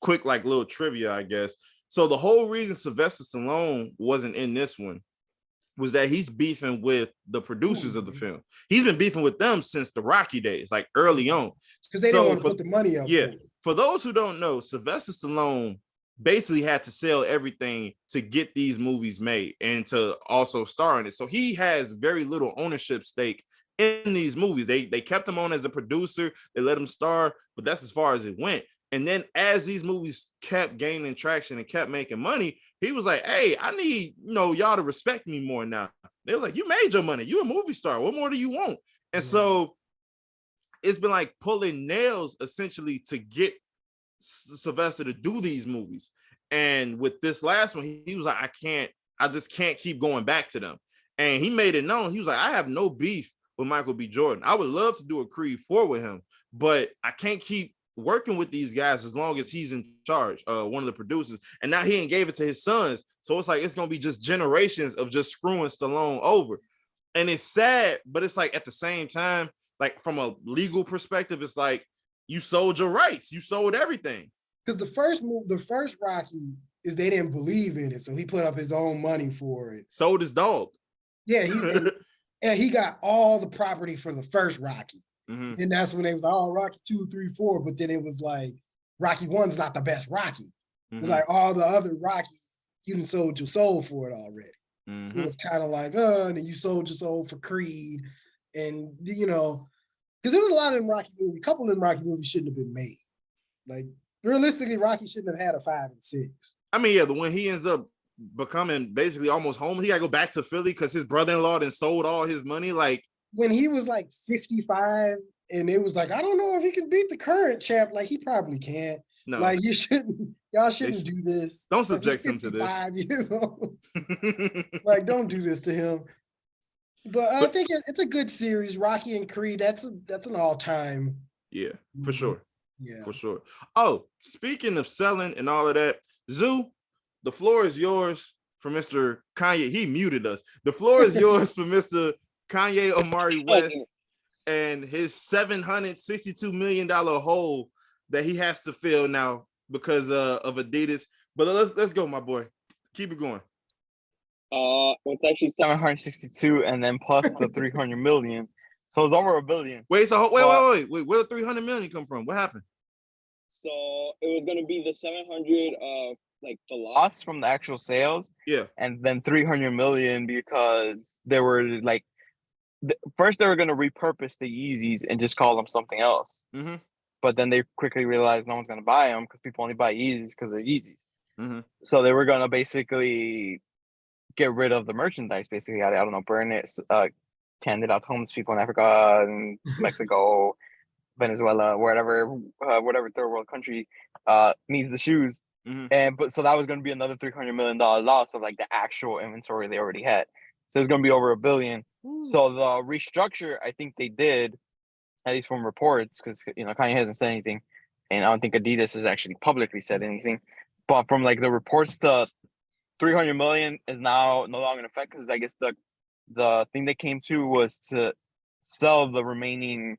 Quick, like little trivia, I guess. So the whole reason Sylvester Stallone wasn't in this one was that he's beefing with the producers of the film. He's been beefing with them since the Rocky days, like early on. Because they didn't want to put the money up. Yeah. For those who don't know, Sylvester Stallone basically had to sell everything to get these movies made and to also star in it. So he has very little ownership stake in these movies. They kept him on as a producer. They let him star, but that's as far as it went. And then as these movies kept gaining traction and kept making money, he was like, hey, I need, y'all to respect me more now. They was like, you made your money. You a movie star. What more do you want? And so it's been like pulling nails essentially to get Sylvester to do these movies. And with this last one, he was like, I just can't keep going back to them. And he made it known. He was like, I have no beef with Michael B. Jordan. I would love to do a Creed 4 with him, but I can't keep working with these guys as long as he's in charge, one of the producers. And now he ain't gave it to his sons. So it's like, it's going to be just generations of just screwing Stallone over. And it's sad, but it's like at the same time, like from a legal perspective, it's like you sold your rights. You sold everything. Because the first Rocky is they didn't believe in it. So he put up his own money for it. Sold his dog. Yeah. He got all the property for the first Rocky. Mm-hmm. And that's when they was like, oh, Rocky 2, 3, 4. But then it was like, Rocky 1's not the best Rocky. Mm-hmm. It was like all the other Rockies, you done sold your soul for it already. Mm-hmm. So it's kind of like, and then you sold your soul for Creed. And, because there was a lot of them Rocky movies. A couple of them Rocky movies shouldn't have been made. Like, realistically, Rocky shouldn't have had a 5 and 6. I mean, yeah, the when he ends up becoming basically almost home, he got to go back to Philly because his brother-in-law then sold all his money. Like, when he was like 55 and it was like, I don't know if he can beat the current champ. Like, he probably can't. No. Like, y'all shouldn't do this. Don't subject him to this. 5 years old. Like, don't do this to him. But I think it's a good series. Rocky and Creed, that's an all-time. Yeah, for sure. Yeah, for sure. Oh, speaking of selling and all of that, Zoo, the floor is yours for Mr. Kanye. He muted us. The floor is yours for Mr. Kanye Omari West and his $762 million hole that he has to fill now because of Adidas. But let's go, my boy. Keep it going. It's actually 762, and then plus the 300 million. So it's over $1 billion. Wait. Where the 300 million come from? What happened? So it was gonna be the 700 like the loss from the actual sales. Yeah. And then 300 million because they were like, first they were gonna repurpose the Yeezys and just call them something else. Mm-hmm. But then they quickly realized no one's gonna buy them because people only buy Yeezys because they're Yeezys. Mm-hmm. So they were gonna basically get rid of the merchandise. Basically, I don't know, burn it, hand it out to homeless people in Africa and Mexico, Venezuela, whatever third world country needs the shoes. Mm-hmm. So that was going to be another $300 million loss of like the actual inventory they already had. So it's going to be over $1 billion. Ooh. So the restructure, I think they did, at least from reports, because Kanye hasn't said anything, and I don't think Adidas has actually publicly said anything. But from like the reports, the $300 million is now no longer in effect because I guess the thing they came to was to sell the remaining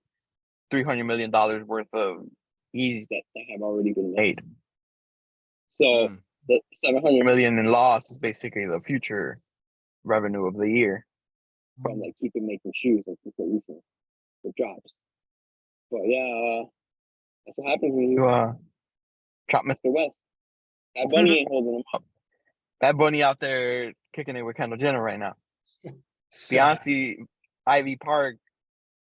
$300 million worth of Yeezys that have already been made. So the 700 million in loss is basically the future revenue of the year from like keeping making shoes and keep releasing the drops. But yeah, that's what happens when you chop Mr. West. That Bunny ain't holding him up. That Bunny out there kicking it with Kendall Jenner right now. Beyonce, Ivy Park.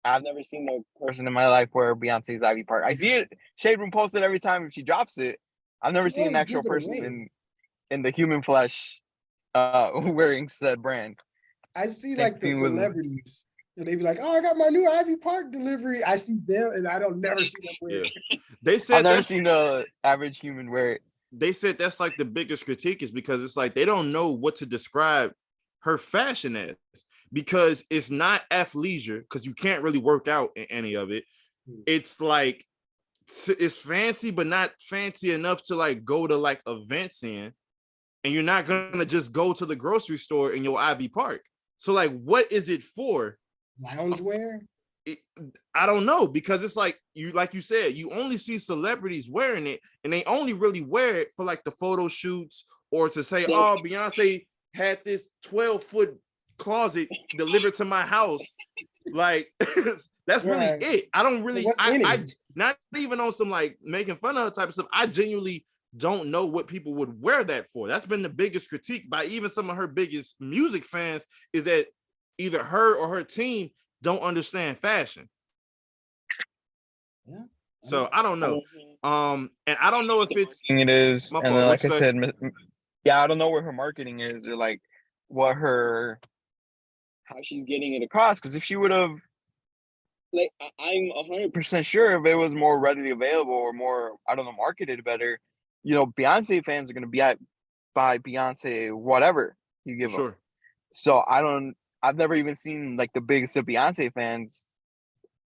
I've never seen a person in my life wear Beyonce's Ivy Park. I see it Shade Room posted every time she drops it. I've never seen an actual person in the human flesh wearing said brand. I see like the celebrities and they be like, "Oh, I got my new Ivy Park delivery." I see them and I don't never see them wear it. They said I've never seen the average human wear it. They said that's like the biggest critique is because it's like they don't know what to describe her fashion as because it's not athleisure because you can't really work out in any of it. it's like it's fancy, but not fancy enough to like go to like events in. And you're not gonna just go to the grocery store in your Ivy Park. So like, what is it for? Loungewear? I don't know, because it's like you said, you only see celebrities wearing it, and they only really wear it for like the photo shoots or to say, oh, Beyonce had this 12-foot closet delivered to my house. Like that's really it. I don't really, I not even on some like making fun of her type of stuff. I genuinely don't know what people would wear that for. That's been the biggest critique by even some of her biggest music fans, is that either her or her team don't understand fashion. Yeah. So I don't know. And I don't know if it is, and then, like I said, yeah, I don't know where her marketing is, or like how she's getting it across. Because if she would have, like, I'm 100% sure if it was more readily available or more, I don't know, marketed better, you know, Beyonce fans are going to buy Beyonce whatever you give them. So I've never even seen like the biggest of Beyonce fans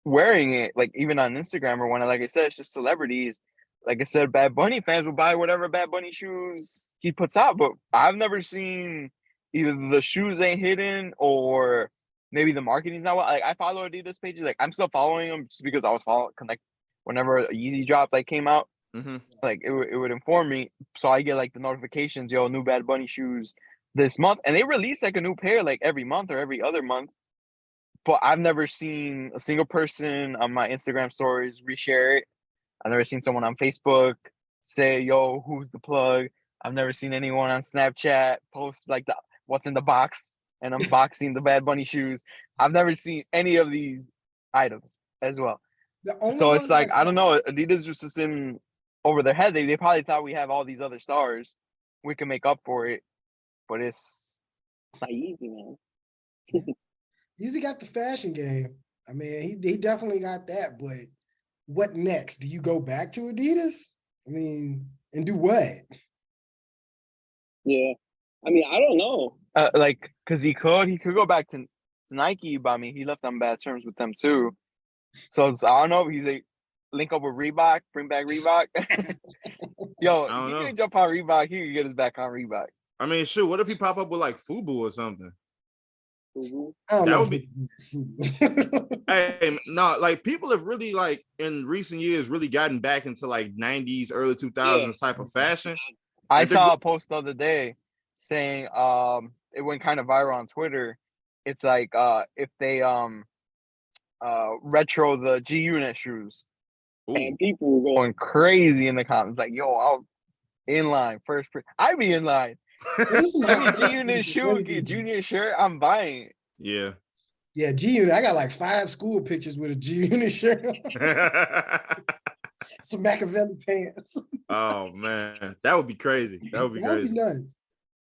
wearing it, like even on Instagram or when, like I said, it's just celebrities. Like I said, Bad Bunny fans will buy whatever Bad Bunny shoes he puts out, but I've never seen either the shoes ain't hidden or maybe the marketing's not well. Like I follow Adidas pages, like I'm still following them just because I was following, like whenever a Yeezy drop like came out, like it would inform me, so I get like the notifications, yo, new Bad Bunny shoes this month, and they release like a new pair like every month or every other month. But I've never seen a single person on my Instagram stories reshare it. I've never seen someone on Facebook say, yo, who's the plug? I've never seen anyone on Snapchat post like the what's in the box and unboxing the Bad Bunny shoes. I've never seen any of these items as well. So it's like, I don't know, Adidas just in over their head. They probably thought we have all these other stars. We can make up for it. But it's not easy, man. Yeezy got the fashion game. I mean, he definitely got that, but what next? Do you go back to Adidas? I mean, and do what? Yeah. I mean, I don't know. Like, because he could go back to Nike, but I mean, he left on bad terms with them too. So I don't know if he's like, link up with Reebok, bring back Reebok. Yo, he can jump on Reebok, he can get us back on Reebok. I mean, sure, what if he pop up with like FUBU or something? That would be. Hey, no, like people have really like in recent years really gotten back into like 90s, early 2000s type of fashion. I saw a post the other day saying it went kind of viral on Twitter. It's like if they retro the G Unit shoes. Ooh. And people were going crazy in the comments, like, yo, I'll in line first. I'd be in line. G Unit shoe, junior shirt, I'm buying it. Yeah. Yeah, G Unit. I got like 5 school pictures with a G Unit shirt. Some Machiavelli pants. Oh man, that would be crazy. That would be crazy. That would be nuts.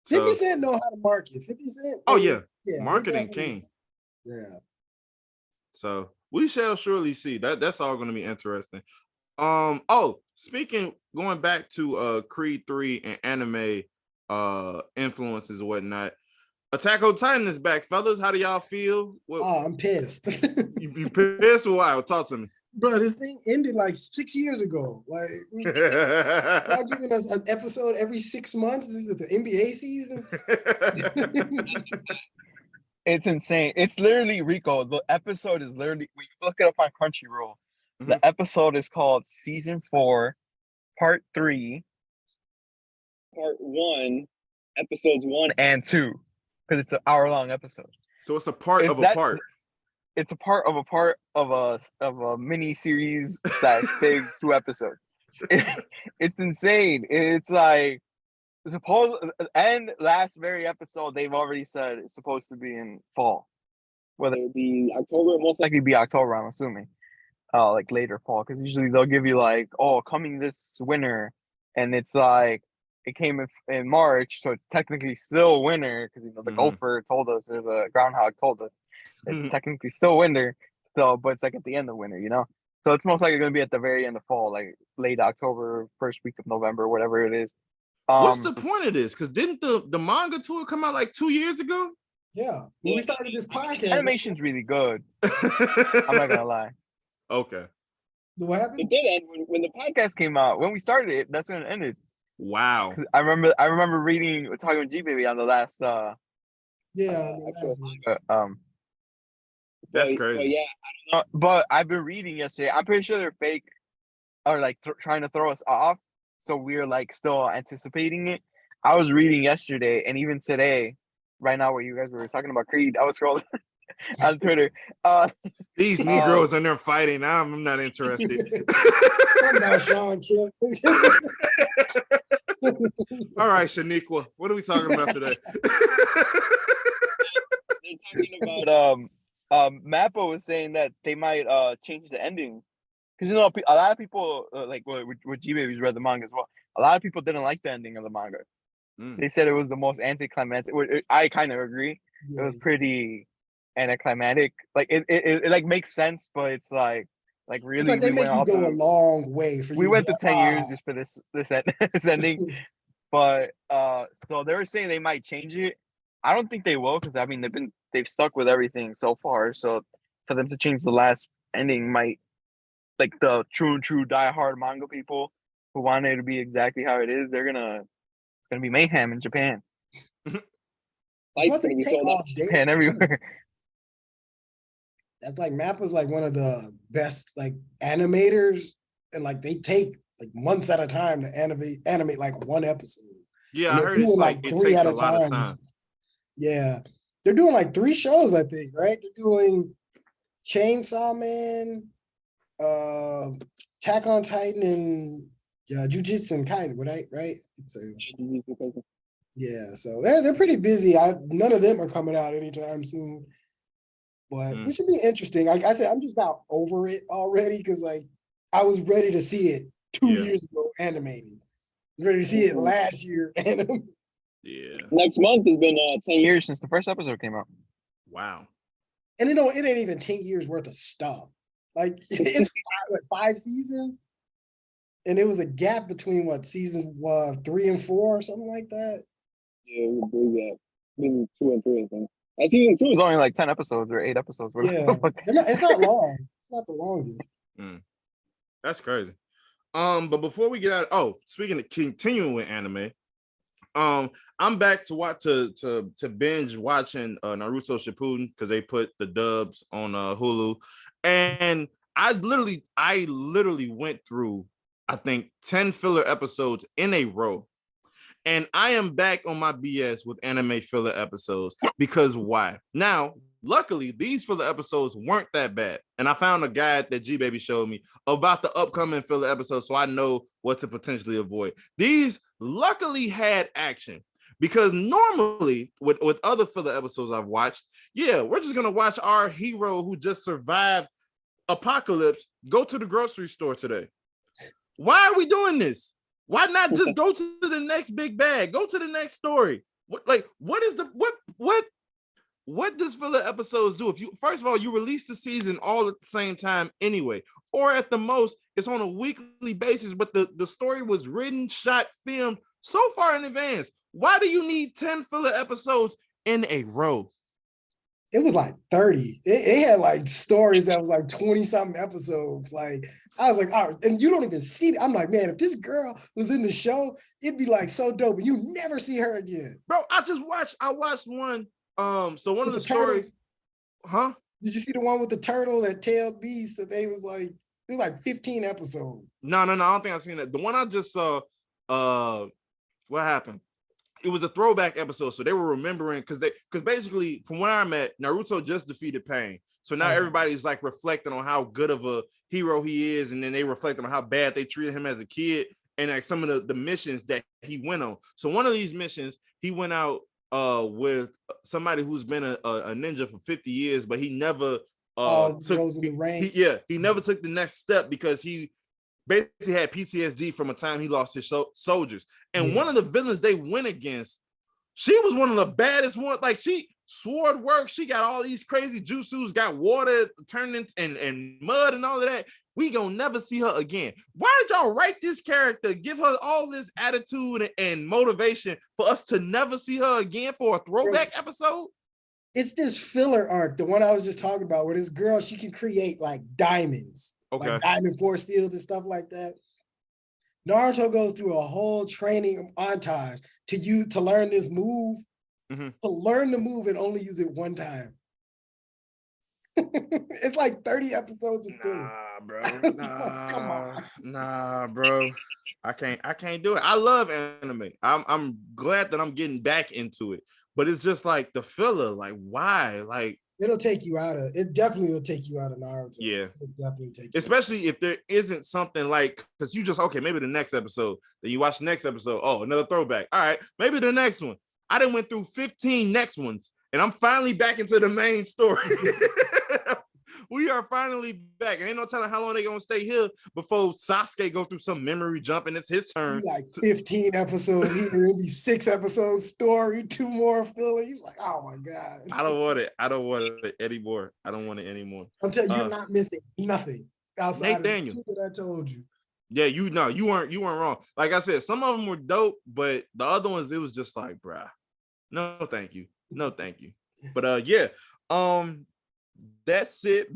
50 Cent know how to market. 50 Cent. Oh yeah, marketing king. Yeah. So we shall surely see. That's all going to be interesting. Going back to Creed 3 and anime influences and whatnot. Attack on Titan is back, fellas. How do y'all feel? I'm pissed. you pissed? Why? Talk to me. Bro, this thing ended like 6 years ago. Like, y'all giving us an episode every 6 months? Is it the NBA season? It's insane. It's literally, Rico, the episode is literally, when you look it up on Crunchyroll, the episode is called Season 4, Part 3. Part 1, Episodes 1 and 2. Because it's an hour-long episode. So it's a part of a part. It's a part of a mini series that's big 2 episodes. It's insane. It's like last very episode they've already said it's supposed to be in fall. Whether it be October, most likely be October, I'm assuming. Like later fall, because usually they'll give you like, oh, coming this winter, and it's like it came in March, so it's technically still winter because the gopher told us, or the groundhog told us it's technically still winter. So, but it's like at the end of winter, So it's most likely going to be at the very end of fall, like late October, first week of November, whatever it is. What's the point of this? Because didn't the manga tour come out like 2 years ago? Yeah, when we started this podcast, animation's really good. I'm not gonna lie. Okay. What happened? It did end when the podcast came out. When we started it, that's when it ended. Wow. I remember talking with G Baby on the last That's crazy. But yeah, I don't know. But I've been reading yesterday. I'm pretty sure they're fake or like trying to throw us off. So we're like still anticipating it. I was reading yesterday and even today, right now, where you guys were talking about Creed, I was scrolling on Twitter. These Negroes in there fighting. I'm not interested. Talking about Shawn Kemp. All right, Shaniqua, what are we talking about today? They're talking about Mappa was saying that they might change the ending because you know a lot of people like with G Babies read the manga as well. A lot of people didn't like the ending of the manga. They said it was the most anticlimactic. I kind of agree. Yeah. It was pretty anticlimactic. Like it like makes sense, but it's like really. It's like they make you go a long way for. We went to 10 years just for this ending, but so they were saying they might change it. I don't think they will because I mean they've stuck with everything so far. So for them to change the last ending might like the true diehard manga people who want it to be exactly how it is. It's gonna be mayhem in Japan. Plus they take off Japan everywhere. That's like Mappa's like one of the best like animators, and like they take like months at a time to animate like one episode. Yeah, I heard it's like it takes a lot of time. Yeah, they're doing like 3 shows, I think, right? They're doing Chainsaw Man, Attack on Titan, and Jujutsu and Kaisen, right? So, yeah, so they're pretty busy. None of them are coming out anytime soon, but this should be interesting. Like I said, I'm just about over it already because like I was ready to see it 2 years ago animated. I was ready to see it last year animated. Yeah. Next month has been 10 years since the first episode came out. Wow. And it ain't even 10 years worth of stuff. Like it's 5 seasons, and it was a gap between season 3 and 4 or something like that. Yeah, it was a big gap. Between 2 and 3, I think. And season 2 is only like 10 episodes or 8 episodes. Yeah, it's not long. It's not the longest. That's crazy. But before we get out, speaking of continuing with anime, I'm back to watch to binge watching Naruto Shippuden because they put the dubs on Hulu, and I literally went through I think 10 filler episodes in a row, and I am back on my BS with anime filler episodes because why? Now, luckily, these filler episodes weren't that bad, and I found a guide that G Baby showed me about the upcoming filler episodes, so I know what to potentially avoid. These luckily had action. Because normally with other filler episodes I've watched, we're just going to watch our hero who just survived apocalypse go to the grocery store today. Why are we doing this? Why not just go to the next big bag? Go to the next story. What does filler episodes do? If you, first of all, you release the season all at the same time anyway, or at the most, it's on a weekly basis, but the story was written, shot, filmed so far in advance. Why do you need 10 filler episodes in a row? It was like 30. It had like stories that was like 20-something episodes. Like, I was like, oh, and you don't even see it. I'm like, man, if this girl was in the show, it'd be like so dope, and you never see her again. Bro, I watched one. So one of the stories, huh? Did you see the one with the turtle that tailed beast that they was like, it was like 15 episodes. No, I don't think I've seen that. The one I just saw, what happened? It was a throwback episode, so they were remembering because basically from when I met, Naruto just defeated Pain, so now everybody's like reflecting on how good of a hero he is, and then they reflect on how bad they treated him as a kid, and like some of the missions that he went on. So one of these missions, he went out with somebody who's been a ninja for 50 years, but he never he never took the next step because he basically had PTSD from a time he lost his soldiers. And one of the villains they went against, she was one of the baddest ones. Like, she sword work, she got all these crazy jutsus, got water turned into and mud and all of that. We gonna never see her again. Why did y'all write this character, give her all this attitude and motivation for us to never see her again for a throwback episode? It's this filler arc, the one I was just talking about, where this girl, she can create like diamonds. Okay. Like Diamond Force Fields and stuff like that. Naruto goes through a whole training montage to learn this move, to learn the move and only use it one time. It's like 30 episodes of filler. Nah, bro. Like, come on. Nah, bro. I can't do it. I love anime. I'm glad that I'm getting back into it, but it's just like the filler. Like, why? Like, it definitely will take you out of Naruto. Yeah. It'll definitely take you especially if there isn't something like, because you just, okay, maybe the next episode, then you watch the next episode. Oh, another throwback. All right, maybe the next one. I done went through 15 next ones, and I'm finally back into the main story. We are finally back. And ain't no telling how long they gonna stay here before Sasuke go through some memory jump and it's his turn. like 15 episodes here, it'll be 6 episodes story, 2 more filler. He's like, oh my God. I don't want it anymore. I don't want it anymore. I'm telling you, you're not missing nothing outside Nate of the 2 that I told you. Yeah, you weren't wrong. Like I said, some of them were dope, but the other ones, it was just like, bruh, no, thank you. No, thank you. But yeah. That's it.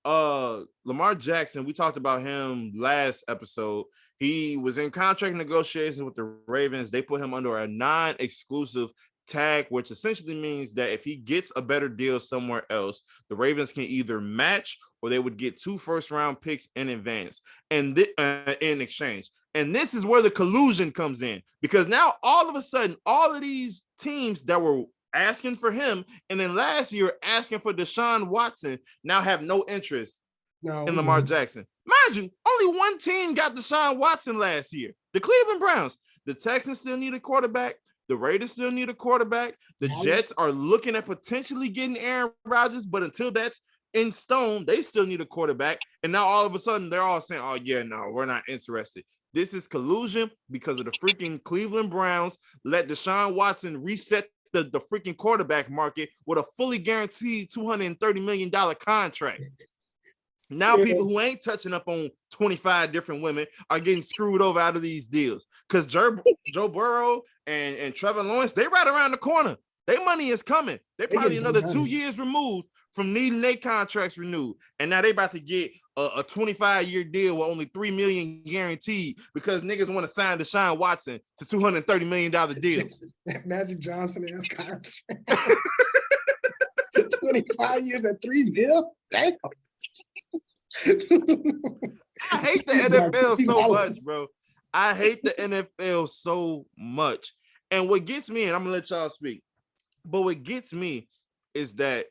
Lamar Jackson, we talked about him last episode. He was in contract negotiations with the Ravens. They put him under a non-exclusive tag, which essentially means that if he gets a better deal somewhere else, the Ravens can either match or they would get 2 first-round picks in advance and in exchange. And this is where the collusion comes in, because now all of a sudden, all of these teams that were asking for him and then last year asking for Deshaun Watson now have no interest in Lamar Jackson. Mind you, only one team got Deshaun Watson last year, the Cleveland Browns. The Texans still need a quarterback. The Raiders still need a quarterback. The Jets are looking at potentially getting Aaron Rodgers, but until that's in stone, they still need a quarterback. And now all of a sudden they're all saying, oh yeah, no, we're not interested. This is collusion because of the freaking Cleveland Browns let Deshaun Watson reset the freaking quarterback market with a fully guaranteed $230 million contract. Now people who ain't touching up on 25 different women are getting screwed over out of these deals because Joe Burrow and Trevor Lawrence, they right around the corner. Their money is coming. They're probably another 2 years removed from needing their contracts renewed. And now they about to get a 25-year deal with only $3 million guaranteed because niggas want to sign Deshaun Watson to $230 million deals. Magic Johnson ass contract. 25 years at $3 million? Damn. I hate the NFL so much, bro. I hate the NFL so much. And what gets me, and I'm gonna let y'all speak, but what gets me is that,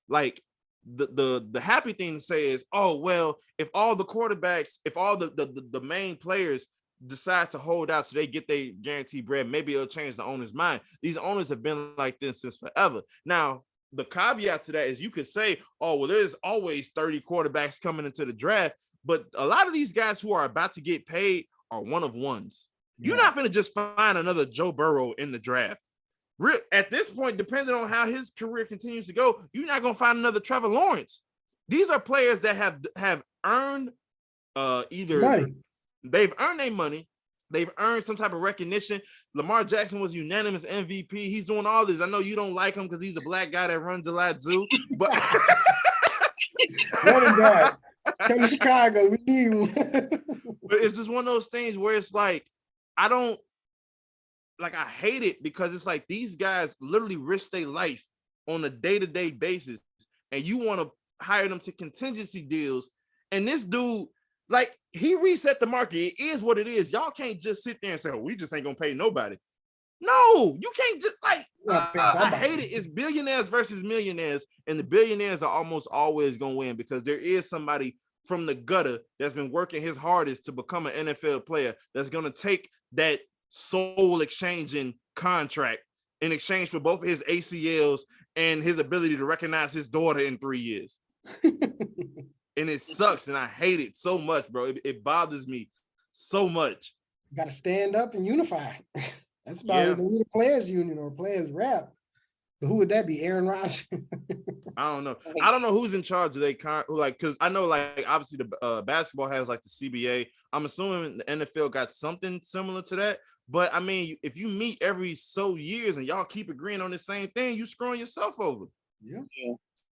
like, the happy thing to say is, oh well, if all the quarterbacks, if all the main players decide to hold out so they get their guaranteed bread, maybe it'll change the owner's mind. These owners have been like this since forever. Now, the caveat to that is you could say, oh, well, there's always 30 quarterbacks coming into the draft, but a lot of these guys who are about to get paid are one of ones. Yeah. You're not going to just find another Joe Burrow in the draft. At this point, depending on how his career continues to go, you're not going to find another Trevor Lawrence. These are players that have earned either money. They've earned their money. They've earned some type of recognition. Lamar Jackson was unanimous MVP. He's doing all this. I know you don't like him because he's a black guy that runs a lot zoo, but running back. Come to Chicago, we need one. But it's just one of those things where it's like, I hate it because it's like these guys literally risk their life on a day-to-day basis, and you want to hire them to contingency deals. And this dude, like, he reset the market. It is what it is. Y'all can't just sit there and say, oh, we just ain't gonna pay nobody. No, you can't just I hate it. It's billionaires versus millionaires, and the billionaires are almost always gonna win because there is somebody from the gutter that's been working his hardest to become an NFL player that's gonna take that soul exchanging contract in exchange for both of his ACLs and his ability to recognize his daughter in 3 years. And it sucks, and I hate it so much, bro. It bothers me so much. You got to stand up and unify. That's about the leader players union or players rap. But who would that be? Aaron Rodgers? I don't know. I don't know who's in charge of because I know, like, obviously the basketball has like the CBA. I'm assuming the NFL got something similar to that. But I mean, if you meet every so years and y'all keep agreeing on the same thing, you screwing yourself over. Yeah.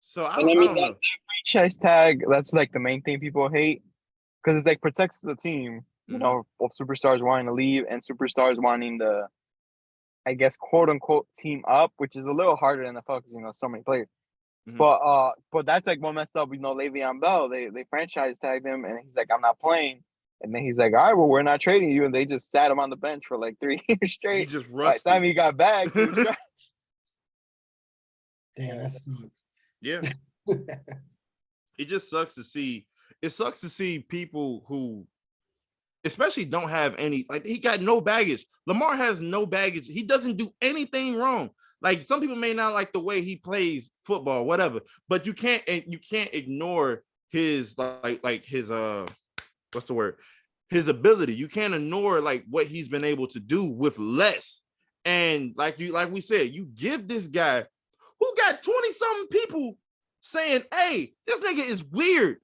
So I don't know. That franchise tag, that's like the main thing people hate. because it's like protects the team, you know, of superstars wanting to leave and superstars wanting to, I guess, quote unquote, team up, which is a little harder in the NFL because, you know, so many players. But that's like one messed up. You know, Le'Veon Bell, they franchise tagged him, and he's like, I'm not playing. And then he's like, all right, well, we're not trading you. And they just sat him on the bench for like 3 years straight. He just By rusty. the time he got back, he was Damn, that sucks. Yeah. It just sucks to see. It sucks to see people who especially don't have any, like, he got no baggage. Lamar has no baggage. He doesn't do anything wrong. Like, some people may not like the way he plays football, whatever, but you can't ignore his like his what's the word? His ability. You can't ignore like what he's been able to do with less. And like we said, you give this guy who got 20-something people saying, hey, this nigga is weird.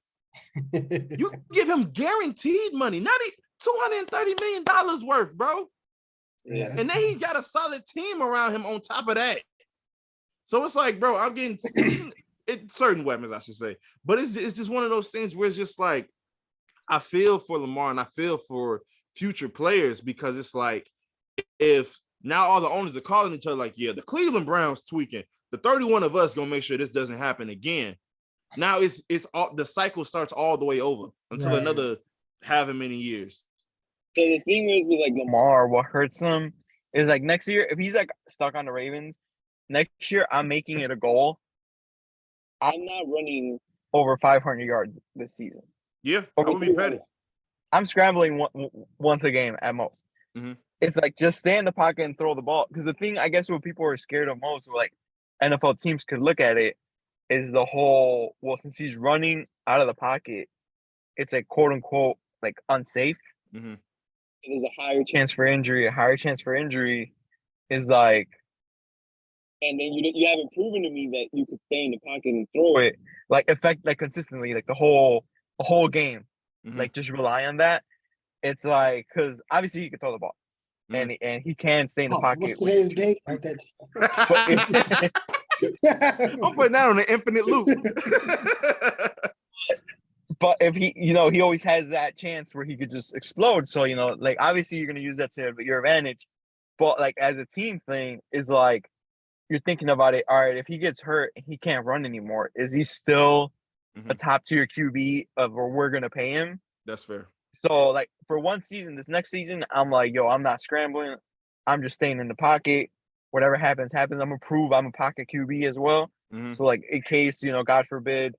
You give him guaranteed money, not $230 million worth, bro. Yeah, and then he got a solid team around him on top of that. So it's like, bro, I'm getting certain weapons, I should say. But it's just one of those things where it's just like, I feel for Lamar and I feel for future players, because it's like, if now all the owners are calling each other like, yeah, the Cleveland Browns tweaking, the 31 of us gonna make sure this doesn't happen again. Now it's all, the cycle starts all the way over until another however many years. So the thing is with like Lamar, what hurts him is like next year, if he's like stuck on the Ravens, next year I'm making it a goal. I'm not running over 500 yards this season. Yeah, I would be petty. I'm scrambling once a game at most. Mm-hmm. It's like just stay in the pocket and throw the ball. Because the thing, I guess, what people are scared of most, or like NFL teams could look at it, is the whole, well, since he's running out of the pocket, it's like quote unquote like unsafe. Mm-hmm. There's a higher chance for injury. A higher chance for injury is like, and then you haven't proven to me that you could stay in the pocket and throw it like consistently, like the whole game, mm-hmm. like just rely on that. It's like, because obviously he can throw the ball, and he can stay in the pocket. What's today's date? Like that. I'm putting that on an infinite loop. But if he, you know, he always has that chance where he could just explode. So, you know, like obviously you're going to use that to your advantage. But like as a team thing is like, you're thinking about it. All right, if he gets hurt and he can't run anymore, is he still a top tier QB of where we're going to pay him? That's fair. So like for one season, this next season, I'm like, yo, I'm not scrambling. I'm just staying in the pocket. Whatever happens, happens. I'm going to prove I'm a pocket QB as well. Mm-hmm. So like in case, you know, God forbid,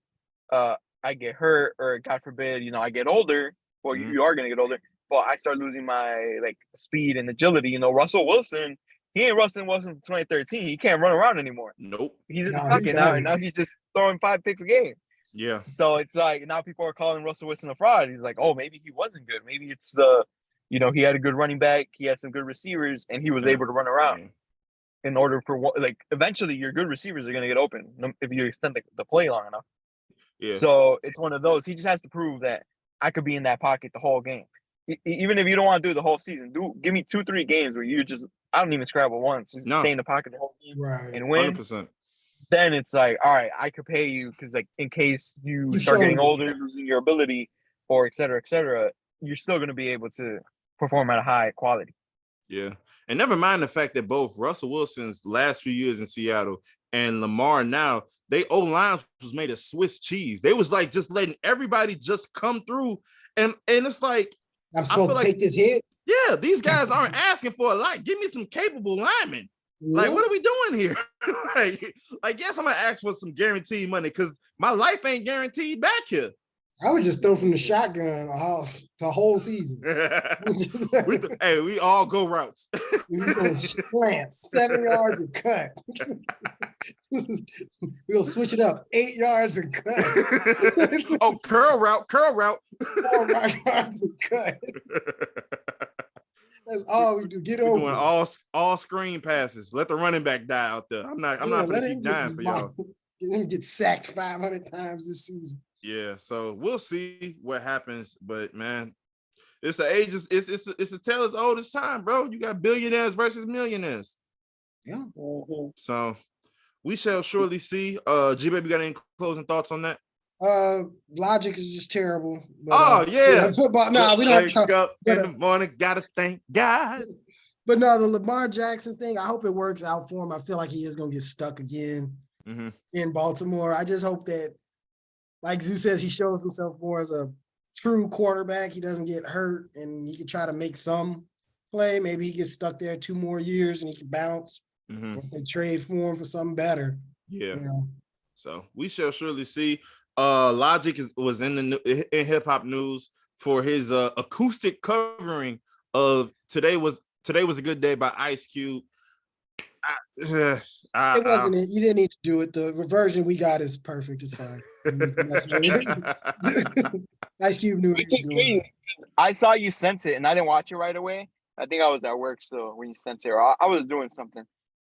I get hurt, or God forbid, you know, I get older. Well, you are going to get older, but I start losing my like speed and agility. You know, Russell Wilson, he ain't Russell Wilson from 2013. He can't run around anymore. Nope. He's in the pocket now, and now he's just throwing 5 picks a game. Yeah. So it's like now people are calling Russell Wilson a fraud. He's like, oh, maybe he wasn't good. Maybe it's the, you know, he had a good running back, he had some good receivers, and he was able to run around. Yeah. In order for like eventually your good receivers are going to get open if you extend the play long enough. Yeah. So it's one of those. He just has to prove that I could be in that pocket the whole game. Even if you don't want to do it the whole season, give me 2-3 games where you just, I don't even scramble once. Just stay in the pocket the whole game and win. 100%. Then it's like, all right, I could pay you because like in case you start getting older, losing your ability, or et cetera, you're still going to be able to perform at a high quality. Yeah. And never mind the fact that both Russell Wilson's last few years in Seattle and Lamar now, they O-line was made of Swiss cheese. They was like just letting everybody just come through. And it's like, I'm supposed to take this hit. Yeah, these guys aren't asking for a lot. Give me some capable linemen. Like, what are we doing here? like, yes, I'm gonna ask for some guaranteed money because my life ain't guaranteed back here. I would just throw from the shotgun the whole season. we all go routes. We go slants, 7 yards and cut. We'll switch it up, 8 yards and cut. Oh, curl route. 4 yards and cut. That's all we do. Get over. Doing all screen passes. Let the running back die out there. I'm not gonna keep dying for y'all. Let him get sacked 500 times this season. Yeah, so we'll see what happens, but man, it's the ages. It's a tale as old as time, bro. You got billionaires versus millionaires. Yeah. So we shall surely see. G-Baby, got any closing thoughts on that? Logic is just terrible. But, football. No, we don't have to talk. Wake up in the morning, gotta thank God. But no, the Lamar Jackson thing, I hope it works out for him. I feel like he is going to get stuck again in Baltimore. I just hope that, like Zoo says, he shows himself more as a true quarterback. He doesn't get hurt and he can try to make some play. Maybe he gets stuck there 2 more years and he can bounce. If they trade for him for something better. Yeah. You know? So we shall surely see. Logic was in hip hop news for his acoustic covering of Today Was a Good Day by Ice Cube. It wasn't it. You didn't need to do it. The version we got is perfect. It's fine. Ice Cube knew Which is crazy. I saw you sent it and I didn't watch it right away. I think I was at work still when you sent it. Or I was doing something.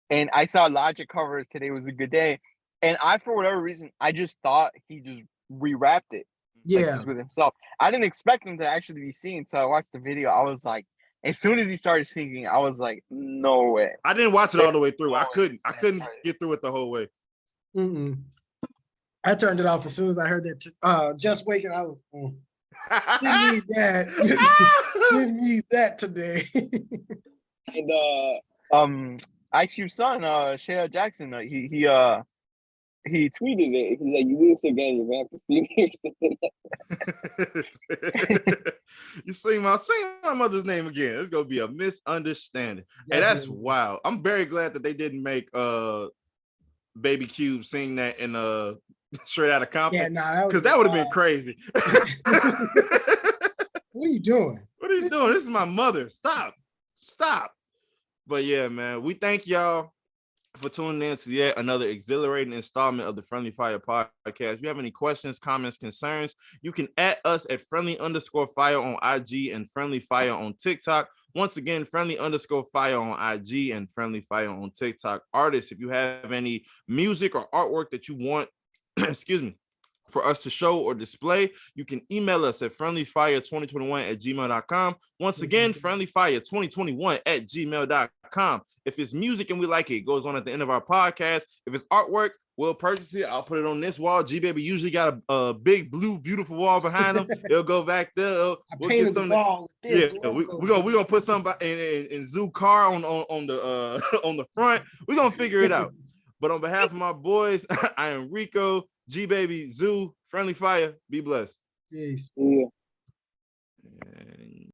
And I saw Logic covers Today Was a Good Day. And I, for whatever reason, I just thought he just re-rapped it. Yeah. Like, with himself. I didn't expect him to actually be singing. So I watched the video. I was like, as soon as he started singing, I was like, no way. I didn't watch it all the way through. I couldn't get through it the whole way. I turned it off as soon as I heard that. Just Waking, I was didn't need that. Didn't need that today. And Ice Cube's son, Shawn Jackson, he tweeted it. He's like, "You lose again, you're back to seniors." You say my mother's name again. It's gonna be a misunderstanding. Hey, that's wild. I'm very glad that they didn't make Baby Cube sing that in Straight Outta Compton. Yeah, because that would have been crazy. What are you doing? What are you doing? This is my mother. Stop. But yeah, man, we thank y'all for tuning in to yet another exhilarating installment of the Friendly Fire podcast. If you have any questions, comments, concerns, you can @ us at friendly_fire on IG and Friendly Fire on TikTok. Once again, friendly_fire on IG and Friendly Fire on TikTok. Artists, if you have any music or artwork that you want, for us to show or display, you can email us at friendlyfire2021@gmail.com. Once again, friendlyfire2021@gmail.com. If it's music and we like it goes on at the end of our podcast. If it's artwork, we'll purchase it. I'll put it on this wall. G-Baby usually got a big, blue, beautiful wall behind him. It'll go back there. We'll get some. We're gonna put something in Zoo car on the on the front. We're gonna figure it out. But on behalf of my boys, I am Rico, G-Baby, Zoo, Friendly Fire. Be blessed. Peace. Yeah.